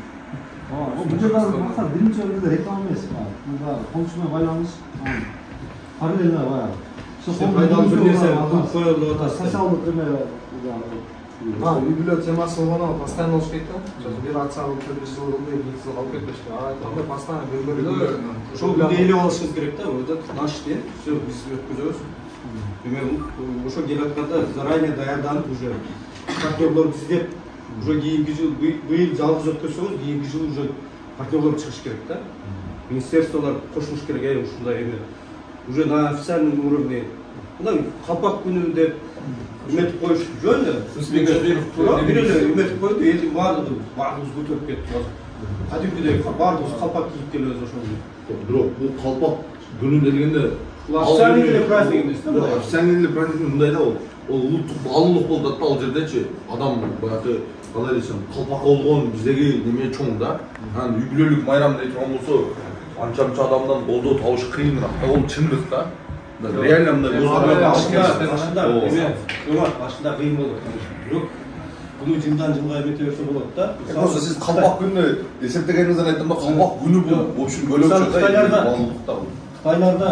Бул жерде максат биринчи өзүндө реклама эмес, мына консумга байланыш. Параллельно баягы. Пайдалуу бир нерсе коюлуп атат. Социалдык эме үй бүлө темасы болгондо постоянно болуш керек да. Бир акция болуп бир жыл кылды, 2 жыл калып кетпешти. Айткандай постоянно бөлгөлүү. Ошол күндө эле алышыбыз керек да. Ойда наш ден, всё биз өткөзөбүз. Демек, ошо келип атканда заранее даярданып уже партнерлорду издеп, уже кийинки жыл быйыл жалгыз өткөрсөңүз, кийинки жыл уже партнерлор чыгыш керек да. Министерстволор кошулуш керек, ушундай эме. Уже на официальном уровне. Мына калпак күнү деп эметип коюш жөн эле. Бир эле эметип койду, элдин баардыгыбыз көтөрүп кеттик. Кадимкидей баардыгыбыз калпак кийип келебиз ошол. Бирок бул калпак күнү дегенде официальный праздник эмес да. Официальный праздник мындай да ол. ол улуттук баалуулук болуп атат да ал жердечи. Адам баягы кандай десем, калпак болгон биздеги неме чоң да. Анан үй бүлөлүк майрам дей турган болсо, анча-мынча адамдан колдоо табыш кыйыныраак да. Ол чындык да. Реально мындай башында кыйын болот. Бирок буну жылдан жылга өтө берсе болот да. Просто сиз калпак күнү эсептегениңизден айттым да, калпак күнү бул в общем бөлөкчө да. Кытайларда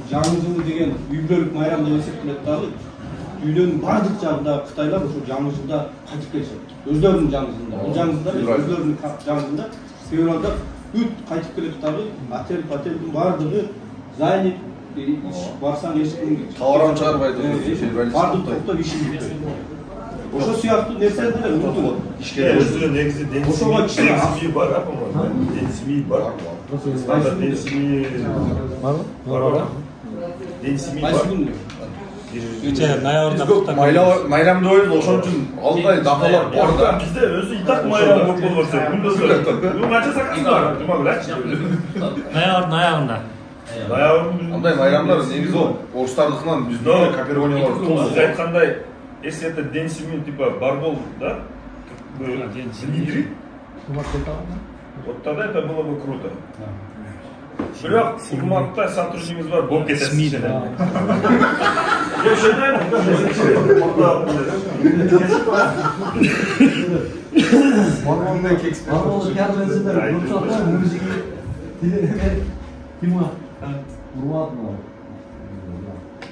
жаңы жылы деген үй бүлөлүк майрам деп эсептелет дагы. Үйлөнүн бардык жагында кытайлар ушул жаңы жылда кайтып келишет. Өздөрүнүн жаңы жылында, бул жаңы жылда өздөрүнүн жаңы жылында февралда бүт кайтып келет дагы. Отель-пателдин бардыгы занят. Барсаң эшиктен товарын чыгарбайды. Бардык токтоп ишин бүттү. Ошо сыяктуу нерселер унутулат. Ишке өзү негизи ден семьи бар, по-моему. Ден семьи бар. Ден семьи барбы? Ден семьи бар. Кече ноябрда майрамды ойбуз ошон үчүн алдай даталар бар да. Бизде өзү и так майрам болуп калган. Бул канча сакасы бар? Жума билачы. Ноябрдын аягында. Андай майрамдар негизи орустардыкынан биздин копирование Сиз айткандай, если это день семьи типа барбол, да? Внедрить. Вот тогда это было бы круто. Бирок урматтуу сотруднигиңиз бар, болуп кетесиз. Я считаю,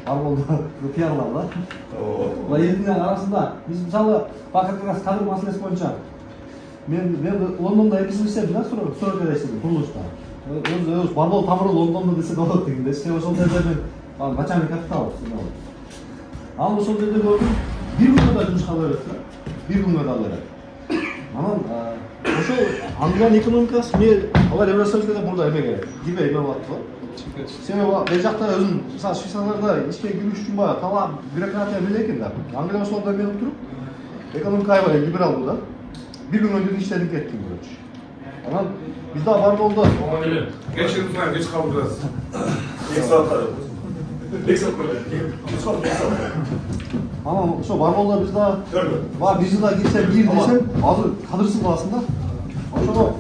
Барболду пиарлар да. Элдин арасында биз мисалы бакыт кадыр маселеси боюнча мен Лондондо эмисин иштедим да, сурөткөрөштүм курулушта. Өз барбол тамыры Лондондо десе болот дегенде, ошол жерде мен бачаңы капитал. Ал ошол жерде көрдүм, бир күндө да жумушка берет да. Бир күндө да берет. Анан ошол Англиянын экономикасы алар Евросоюзга мурда эмеге, киме эме болот го. Себеби бул жакта өзүн мисалы Швейцарияларда ишке кириш үчүн баягы талап бюрократия менен экен да. Англия ошолордон менен туруп экономика аябай либералдуу да. Бир күн өтүп иштедим кеттим короче. Анан бизде бар болду. Кечирип турам, кеч кабыл кыласыз. Анан ошо бар болду бизде бар бир жылда кирсем, кир десем, азыр кадырсыз каласың да. Ошого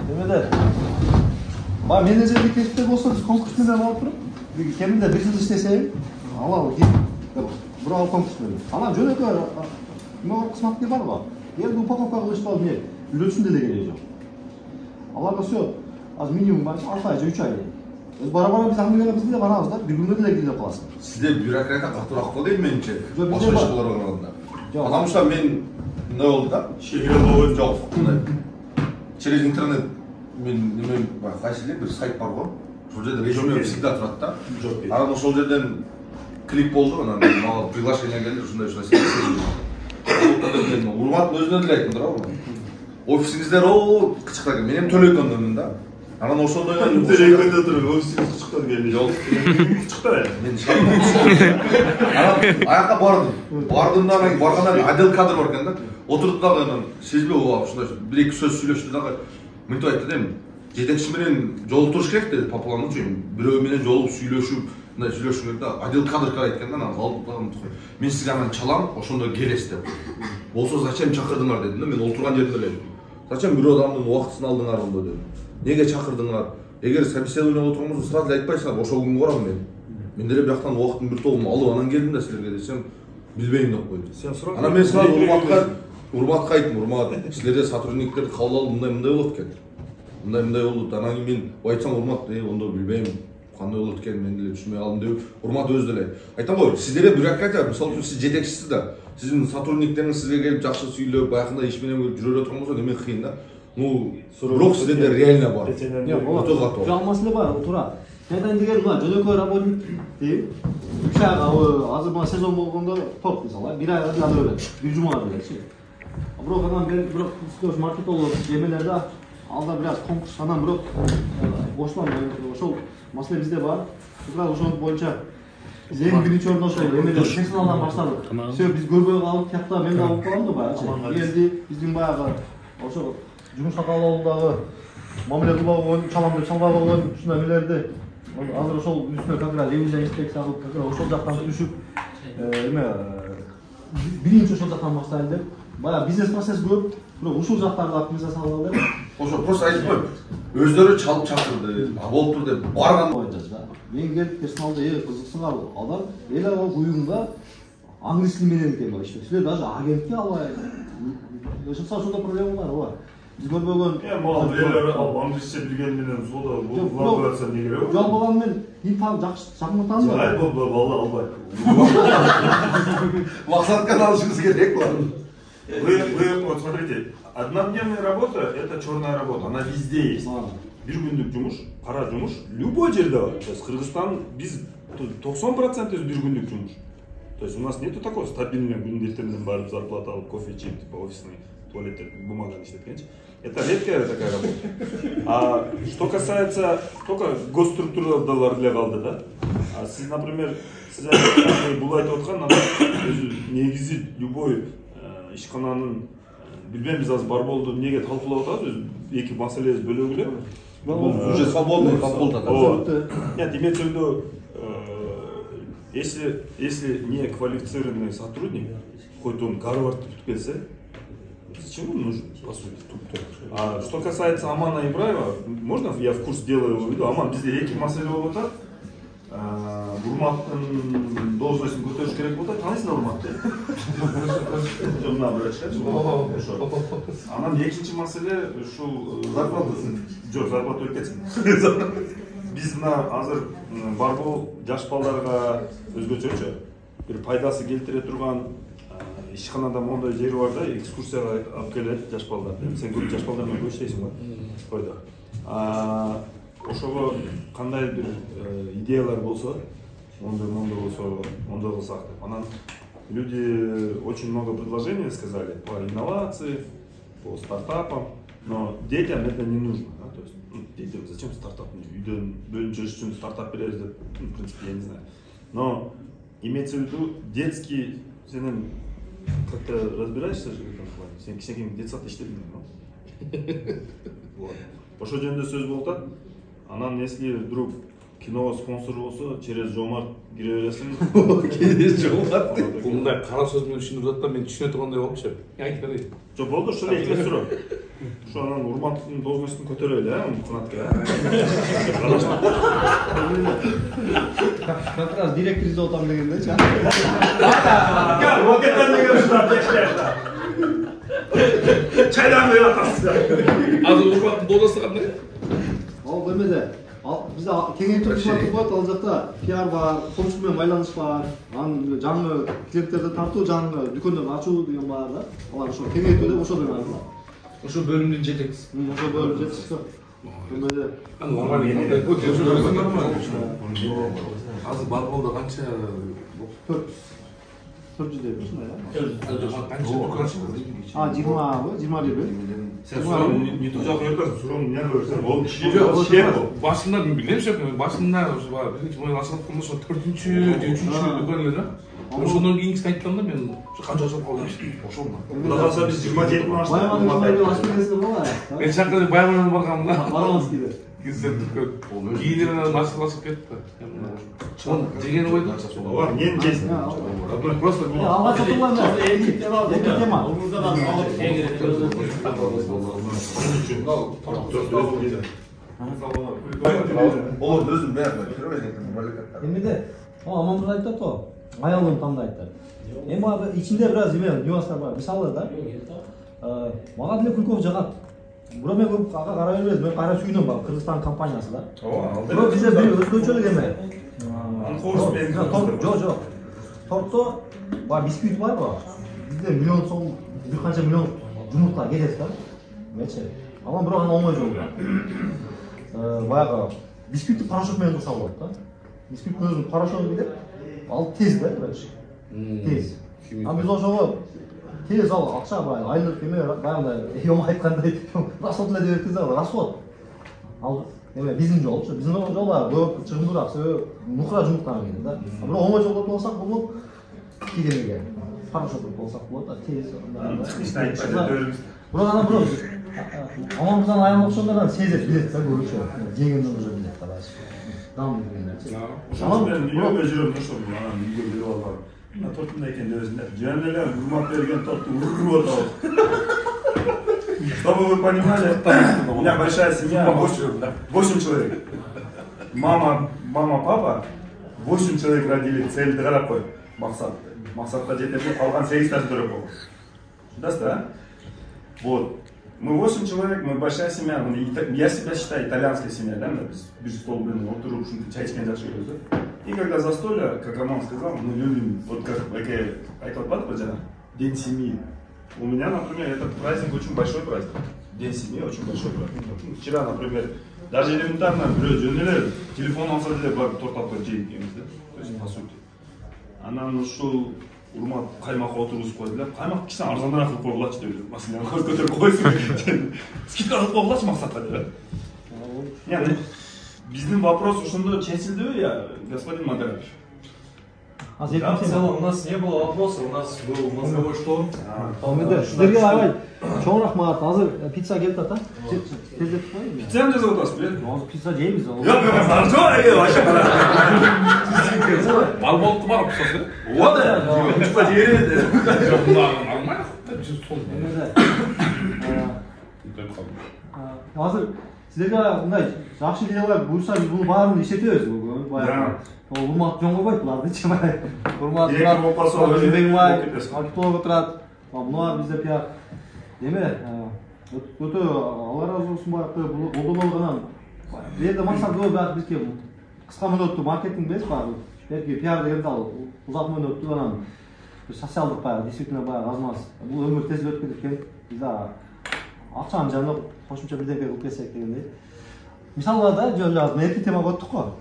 Эмеде бар менеджерлик кесипте болсо биз конкурс менен алып туруп, кеминде бир жыл иштесем, алалы кип бир ал конкурс менен. Анан жөнөкөй эмне кызматкер барбы? Элди упаковка кылышып алып эле үлөтүшүн деле кереги жок. Аларга всё аз минимум 6 ай же 3 ай. Өз бара-бара биз Англияга бизде барабыз да, бир күндө деле кирип каласың. Сизде бюрократия катуураак да дейм менимче. Башка ишкаларга караганда. Потому что мен не болду да? Жок. Через интернет мен неме кайсы эле бир сайт бар го. Ошол жерде резюме всегда турат да. Анан ошол жерден клик болду, анан мага приглашение келди, ушундай нерсе. Мен урмат өзүнө деле айттым да. Офисиңиздер кычкырак экен. Мен эми төлөйкөндүмүн да. Анан ошондой төлөйкөндө туруп офисиңиз кычкырак келди. Жок. Кычкырак. Мен анан аяка бардым. Бардымдан кийин баргандан кийин отдел кадр бар экен да. Отурдук дагы анан сезбей ушундай бир эки сөз сүйлөштү дагы. Мынтип айтты да, жетекчи менен жолуктуруш керек деди, по плану үчүн. Бирөө менен жолугуп сүйлөшүп, мындай сүйлөшүш керек да. Отдел кадр айткан да, анан калдым. Мен сизге анан чалам, ошондо келесиз деп. Болсо зачем чакырдыңар дедим да, мен олтурган жеримде эле. Зачем бирөө адамдын убактысын алдыңарбы дедим. Неге чакырдыңар? Эгер собеседование отурган болсо сразу эле айтпайсыңар, ошол күнгө барам мен. Мен деле бияктан убактын бир тобун алып анан келдим да силерге десем, билбейм деп койду. Анан мен сразу урматка айттым, урмат, силерде сотрудниктерди кабыл алып мындай болот экен. Мындай болду. Анан кийин мен айтсам урмат, ондо билбейм, кандай болот экен, мен деле түшүнбөй калдым деп, урмат өзү деле. Айтам го, сиздерде бюрократия, мисалы үчүн сиз жетекчисиз да, сиздин сотрудниктериңиз сизге келип жакшы сүйлөп, баягындай иш менен жүрө турган болсо неме кыйын да. Бирок сиздерде реально бар. Жок, маселе бар, туура. Кайдан деген мына жөнөкөй работник дейм. 3 айга азыр мына сезон болгондо топ мисалы, 1 айга да берет, 1 жумага беретчи. Бирок анан бирок сиз маркетолог эмелерде алда бираз конкурс анан бирок бошлам ошол маселе бизде бар. Бирок ошол боюнча биз эң биринчи орунда ошол эмелер персоналдан баштадык. Себеби биз көрбөй калып, тиякта мен да болуп калам да баягы. Элди биздин баягы ошол жумушка кабыл алуудагы мамиле кылбаган, чалам деп чалбай койгон ушундай эмелерди азыр ошол үстүнө как раз ревизия инспекция кылып как раз ошол жактан түшүп эме биринчи ошол жактан баштайлы деп баягы бизнес процесс көп бирок ушул жактарды оптимизация салалы деп ошо просто айтып коюп өздөрү чалып чакырды болуптур деп барган боюнча да мен келип персоналда кызыксыңар адам эл аралык уюмда англис тили менен экен иштеп силер даже агентке албай ошондо ошондой проблемалар бар биз көрбөгөн мага эл англисче билгени менен сода коллаборация эмне кереги жок болгону мен жакын тааныбайм айт бала албайт максаткан алышыбыз керек Вы вот смотрите, однодневная работа – это черная работа, она везде есть. Bir günlük жумуш, кара жумуш, любой жерде бар. То есть Кыргызстан, биз 90% bir günlük жумуш. То есть у нас нету такой стабильный күндү барып зарплата алып, кофе чейип, типа офисный туалетте бумага иштеткенчи. Это редкая такая работа. А что касается только госструктуралар эле калды да. А сиз, например, сиз бул айтып аткан негизи любой ишкананын билбейм биз азыр бар болду эмнеге талкуулап атабыз эки маселебиз бөлөк эле уже свободный абсолютно нет имеется в виду если не квалифицированный сотрудник хоть он Гарвард бүтүп келсе зачем он нужен по сути а что касается Амана Ибраева можно я в курс делаю его виду Аман бизде эки маселе болуп атат Урматтын должностун көтөрүш керек болот, таанысыңар Урматты? Мына врач. Анан экинчи маселе ушул зарплатасы. Жок, зарплата өтүп кетсин. Биз мына азыр барбол жаш балдарга өзгөчөчө бир пайдасы келтире турган ишканада мондой жери бар да, экскурсияга алып келет жаш балдар. Сен көп жаш балдар менен көп иштейсиң го. Койдо. Ошого кандай бир идеялар болсо, мондой болсо, мондой кылсак деп. Анан люди очень много предложений сказали по инновации, по стартапам, но детям это не нужно. Да? То есть, детям зачем стартап? Үйдөн бөлүнчө иш үчүн стартап беребиз деп, в принципе, я не знаю. Но имеется в виду детский, сен как-то разбираешься же в этом плане? Сен кичинекей детсадта иштедиң го. Ошол жөнүндө сөз болуп атат. Анан если вдруг кино спонсор болсо, через Жомарт кире бересиң. Через Жомарт. Бул мындай кара сөз менен түшүнүп жатсам, мен түшүнө тургандай болупчу. Айтып берейин. Жок, болду, ошол эле эки суроо. Ошо анан Урматтын должностун көтөрөлү, канатка. Как раз директор издеп атам дегендечи. Вот это не гөрүштөр дешти. Чайдан бери атасыз. Азыр Урматтын должносту кандай? Ал эмеде бизде кеңейтүү кызматы коет, ал жакта пиар бар, комчу менен байланыш бар, анан жаңы клиенттерди тартуу, жаңы дүкөндөрдү ачуу деген бар да. Алар ошо кеңейтүү деп ошо деген ала. Ошо бөлүмдүн жетекчиси. Ошо бөлүм жетекчиси. Эмеде азыр Барболдо канча 400 ушундай да. Канча дүкөн ачылды? 21 Sen sorun не ту жака өртөсүң, суроону эмне көрсөң, ол киши башында билем шек, башында ошо баягы биринчи моюн ачылып калганда ошо 4-чү, 3-чү дүкөн эле да. Ошондон кийинкисин айтканда мен канча ачылып калдым ошондо. Кудай калса биз 27 миң аштык. Мен чакырып Байрамга баргам да. Барабыз кийин. Кизер дүкөн. Кийинен ачылып кетти. Чон жеген койду. Ооба, мен жесин. Просто алга чатылган эки тема. Олар өзүн баярбайт. Эмеде, Аман мырза айтып атты, аялым тандайды. Эми ичинде бир аз нюанстар бар. Мисалы да, мага деле күлкү жагат. Бирок мен көп ага карай бербейм, мен кара сүйүнөм бар, Кыргызстан компаниясы да. Бирок бизде бир өзгөчөлүк эме. Жок. Торто бар, бисквит барбы? Бизде миллион сом, бир канча миллион жумурта кетет да. Мече. Анан бирок аны оңой жолу бар. Баягы бисквитти порошок менен кылса болот да. Бисквиттин өзүнүн порошогу келет, ал тез да, тез. Анан биз ошого тез ал акча баягы айлык эме баягындай эми айткандай расход эле деп эткизе алат, расход. Ал эме биздин жолчу, биздин жол көп чыгымдуураак, себеби нукура жумуртан келет да. Бирок оңой жолдо болсак болот, кийинге порошок болсак болот да, тез. Бирок анан бирок Аман мырзанын аягына окшогондор сезет, билет да, көрүшөт. Жеңинден уже билет да. дам дегендерчи. Ошондо мен үйгө жүрөм, ошо анан үйгө келип алып, мына торт эмне экен дебесиңер. Жөн эле урмат берген торту уруп атабыз. Чтобы вы понимали, у меня большая семья, 8 человек. Мама, папа, 8 человек родили, цель қарап қой, мақсатқа жетеді, қалған 8 тасы дүріп болды. Шудасы, да? Вот. Мы 8 человек, мы большая семья, я себя считаю итальянской семьей, да, без стол, блин, вот уже чай ішкен жақсы көреді. И когда застолье, как Роман сказал, мы любим, вот как айтып атпады ғой жаңа, День семьи. У меня, например, этот праздник очень большой праздник. День семьи очень большой праздник. Вчера, например, даже элементарно, телефон алса деле торт алып жейт екенбиз да. То есть, по сути. Анан ушул урмат каймак отургузуп койду эле. Каймак кичине арзаныраак кылып койгулачы деп маселени көтөрүп койсун. Скидка кылып койгулачы максатка деп. Яны биздин вопрос ошондо чечилдиби я, господин Макарович? Да, в целом у нас не было вопросов, у нас был мозговой штурм. Сіздерге аябай чоң рахмат. Азыр пицца келип атат. Тездетип коеюн. Пиццаны жасап атасыз, белет? Азыр пицца жейбиз. Жок, вообще Балболту барып писасыз. Вот да. Пицца жейбиз. Азыр сіздерге мындай жакшы идеялар буюрса биз буну баарын иштетебиз. Баягы урмат жөн койбойт булардычы. Урмат Өзүнбекбай, Акитов отурат. Мына бизде пия эме өтө Алла разы болсун баягы колдонуп алганан. Бул жерде максат көп баягы бизге кыска мөөнөттүү маркетинг эмес баягы. Берки пиар дегенди ал узак мөөнөттүү анан бир социалдык баягы действительно баягы азмаз. Бул өмүр тез өтүп кетет экен. Биз да акчаны жанып кошумча бирдеке кылып кетсек дегендей. Мисалга да жөн эрки темага өттүк го.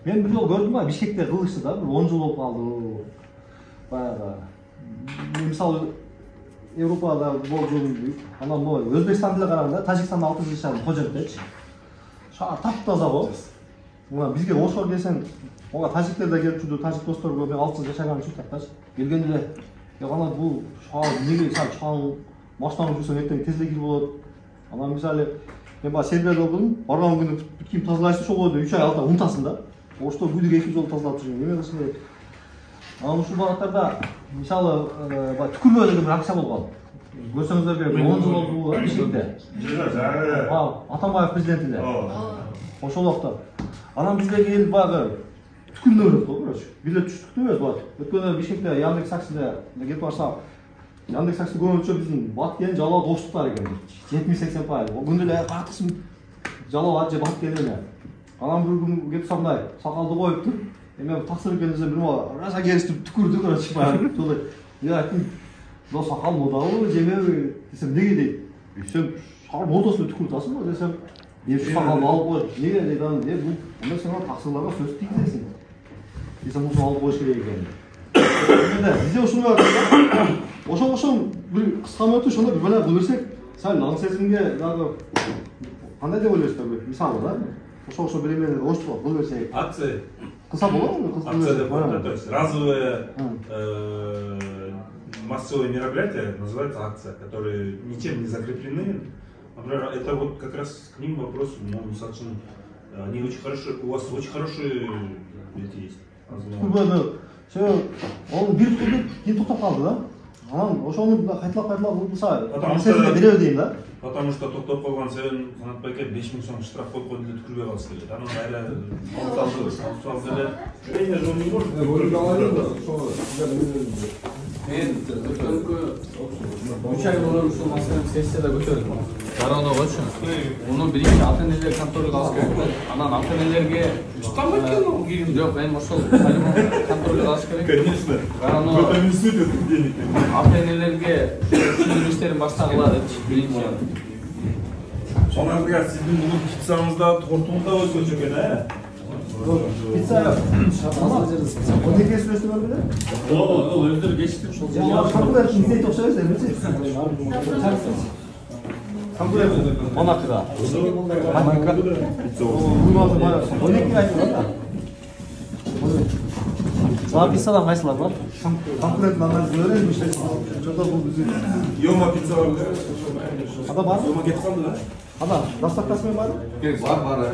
Мен bir yol gördüm ha, Bişkek'te kılıçtı da, 10 yıl olup kaldı. Bayağı da. Misal Avrupa'da bolcuğun büyük. Anam bu Özbekistan dile kararında, Tajikistan'da 6 yıl yaşadım, Kocaeli'de. Şaha taptaza o. Bizge Oşor gelsen, oğa Tajikler de gelip şurada, Tajik dostlar böyle 6 yıl yaşagan için taptaş. Gelgende de, ya bana bu şaha nege şaha maçtan uçursan ertең tezle girip olur. Anam misali, ben bana Serbia'da okudum, bargan günü kim тазалайшы şol oldu, 3 ay altta unutasın da. Ошто күнүгө 2 жолу тазалап жүргөн. Эме ушундай. Анан ушул багыттарда мисалы түкүрмө деген бир акция болгон. Көрсөңүздөр 10 жыл болду Бишкекте. Атамбаев президентинде. Ошол убакта. Анан бизге келип багы түкүрмө өрөт го, короче. Билет түштүктү эмес болот. Өткөндө Бишкекте Яндекс Таксиде кетип барса, Яндекс Такси көбүнчө биздин Баткен жалоо достуктар экен. 70-80%. О күндө эле катысым жалоо ат же Баткен. Анан bir gün кетип сандай сакалды коюптур. Эме таксыр экенибизден бир раса келиштип түкүрдүк, короче, баягы. Солай. Я айттым, "Бул сакал модабы, жемеби?" десем, "Неге?" дейт. "Сен шаар ортосуна түкүрүп атасың го" десем, "Эми сакалды алып кой." "Неге?" дейт. "Анан бул анда сен таксырларга сөз тийгизесиң." Десем, "Муну алып коюш керек экен." Бизде ушуну ошол бир кыска мөөнөттө ошондо бир бала кылып берсек, сал наң сезимге дагы кандай деп ойлойсуздар? Мисалы да. Ошо беремелер оштук кылып берсек. Акция. Кылса болобу? Акция деп коет, то есть разовые массовые мероприятия называются акция, которые ничем не закреплены. Например, это вот как раз к ним вопрос, они очень хорошие, у вас очень хорошие эти есть. Ол бир күндүк кийин токтоп калды да. Анан ошону кайталап кылса, маселени береби дейм да. Потому что токтоп калган себебин Канат байке 5000 сом штраф коюп койду деле түкүрбөй калыш келет. Анан кайра алып деле. Тренер же не может. Мен өткөнкү 3 ай бурун ушул маселени сессияда көтөрдүм. Дароодо койчу. Муну биринчи ата-энелер контролго алыш керек. Анан ата-энелерге устамайт экен ал кийин. Жок, эми ошол контролго алыш керек. Конечно. В этом институте денег. Ата-энелерге түшүндүрүү иштерин баштагыла депчи биринчи. Сонан кийин сиздин бул пиццаңызда тортуңузда өзгөчө экен, э? Pizza Onu kesmesini var mı? O öldür geçti. Kapılar kimseye topşarız da emrisi. Kapılar Monakı'da. Monakı'da. Bunu aldım bana. 12 ay sonra. Var pizzadan kayısılar var. Konkurentin analizini öğrenmiş. Çoğda bu bizi. Yoma pizza var mı? Ada var mı? Yoma getir kaldı lan. Ada, dastak tasmayı var mı? Var.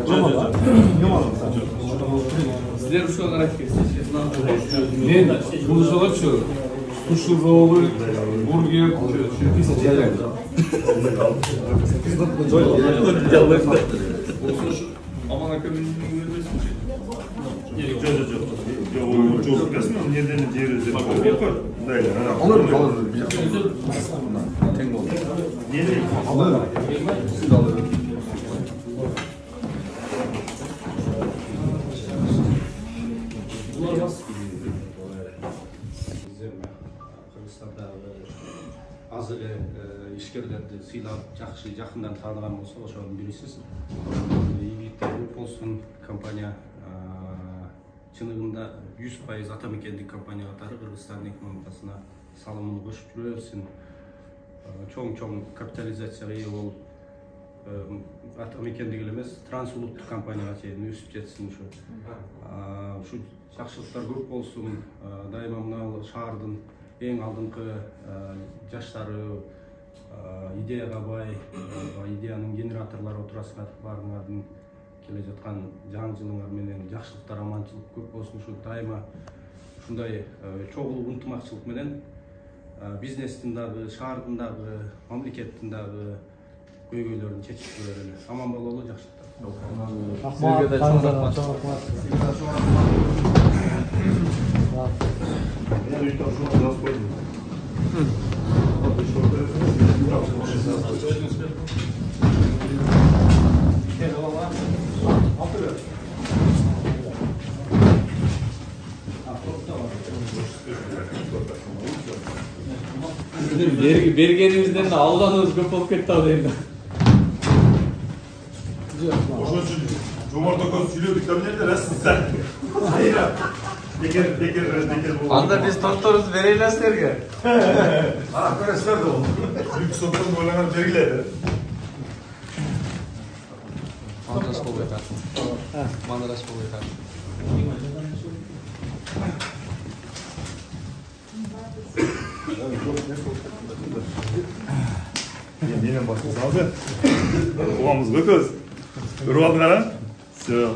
Yoma var. Yoma var. Sizler uşu olarak kesiyorsunuz. Men buluşalar şu. Sushi rollu, burger, pizza şeyler. Olsun şu aman akımın Çok kesmiyor mu? Nereden yeriz? Olur mu? Kırgızstandагы аз эле ишкерлерди сыйлап жакшы жакындан тааныган болсо ошонун бирисиз. Ийгиттер болсун компания чыныгында 100% атамекендик компания катары Кыргызстандын экономикасына салымын кошуп жүрө берсин. Чоң капитализацияга ээ болуп атамекендик эле эмес трансулуттук компанияга чейин өсүп жетсин ушу жакшылыктар көп болсун. Дайыма мына шаардын эң алдыңкы жаштары идеяга бай, идеянын генераторлору отурасыңар, баарыңардын келе жаткан жаңы жылыңар менен жакшылыктар, аманчылык көп болсун. Ушу дайыма ушундай чогулуп ынтымакчылык менен бизнестин дагы, шаардын дагы, мамлекеттин дагы көйгөйлөрүн чечип берели. Аман бололу, жакшылыктар. Sizlarga da çok rahmat. Bergenimizden de alganımız köp olup ketти ал endi. Ошон үчүн жомарт акан сүйлөдүк да эмне дересиз сен? Кайра. Бекер болду. Анда биз торторубузду берели силерге. Көрөсүздөр да болду. Бүк соттон ойлонгон бергиле. Мандраш болуп жатат. Мандраш болуп жатат. Менен башыңызды. Угамыз көз. Көрүп алдыңар а? Всё.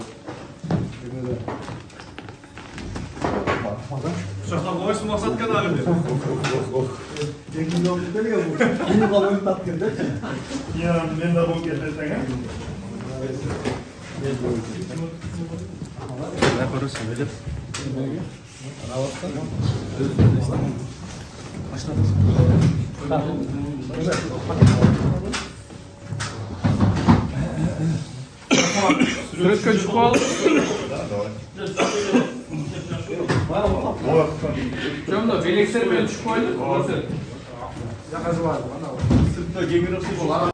Uşaklar kolaysa maksat kadar abi. Ya men de bol ketesен ha. Ne yaparız öyle? Суретке çıkıp al. Şöyle belekler ben çıkıp koydum. Yakası var. Sırtta gemir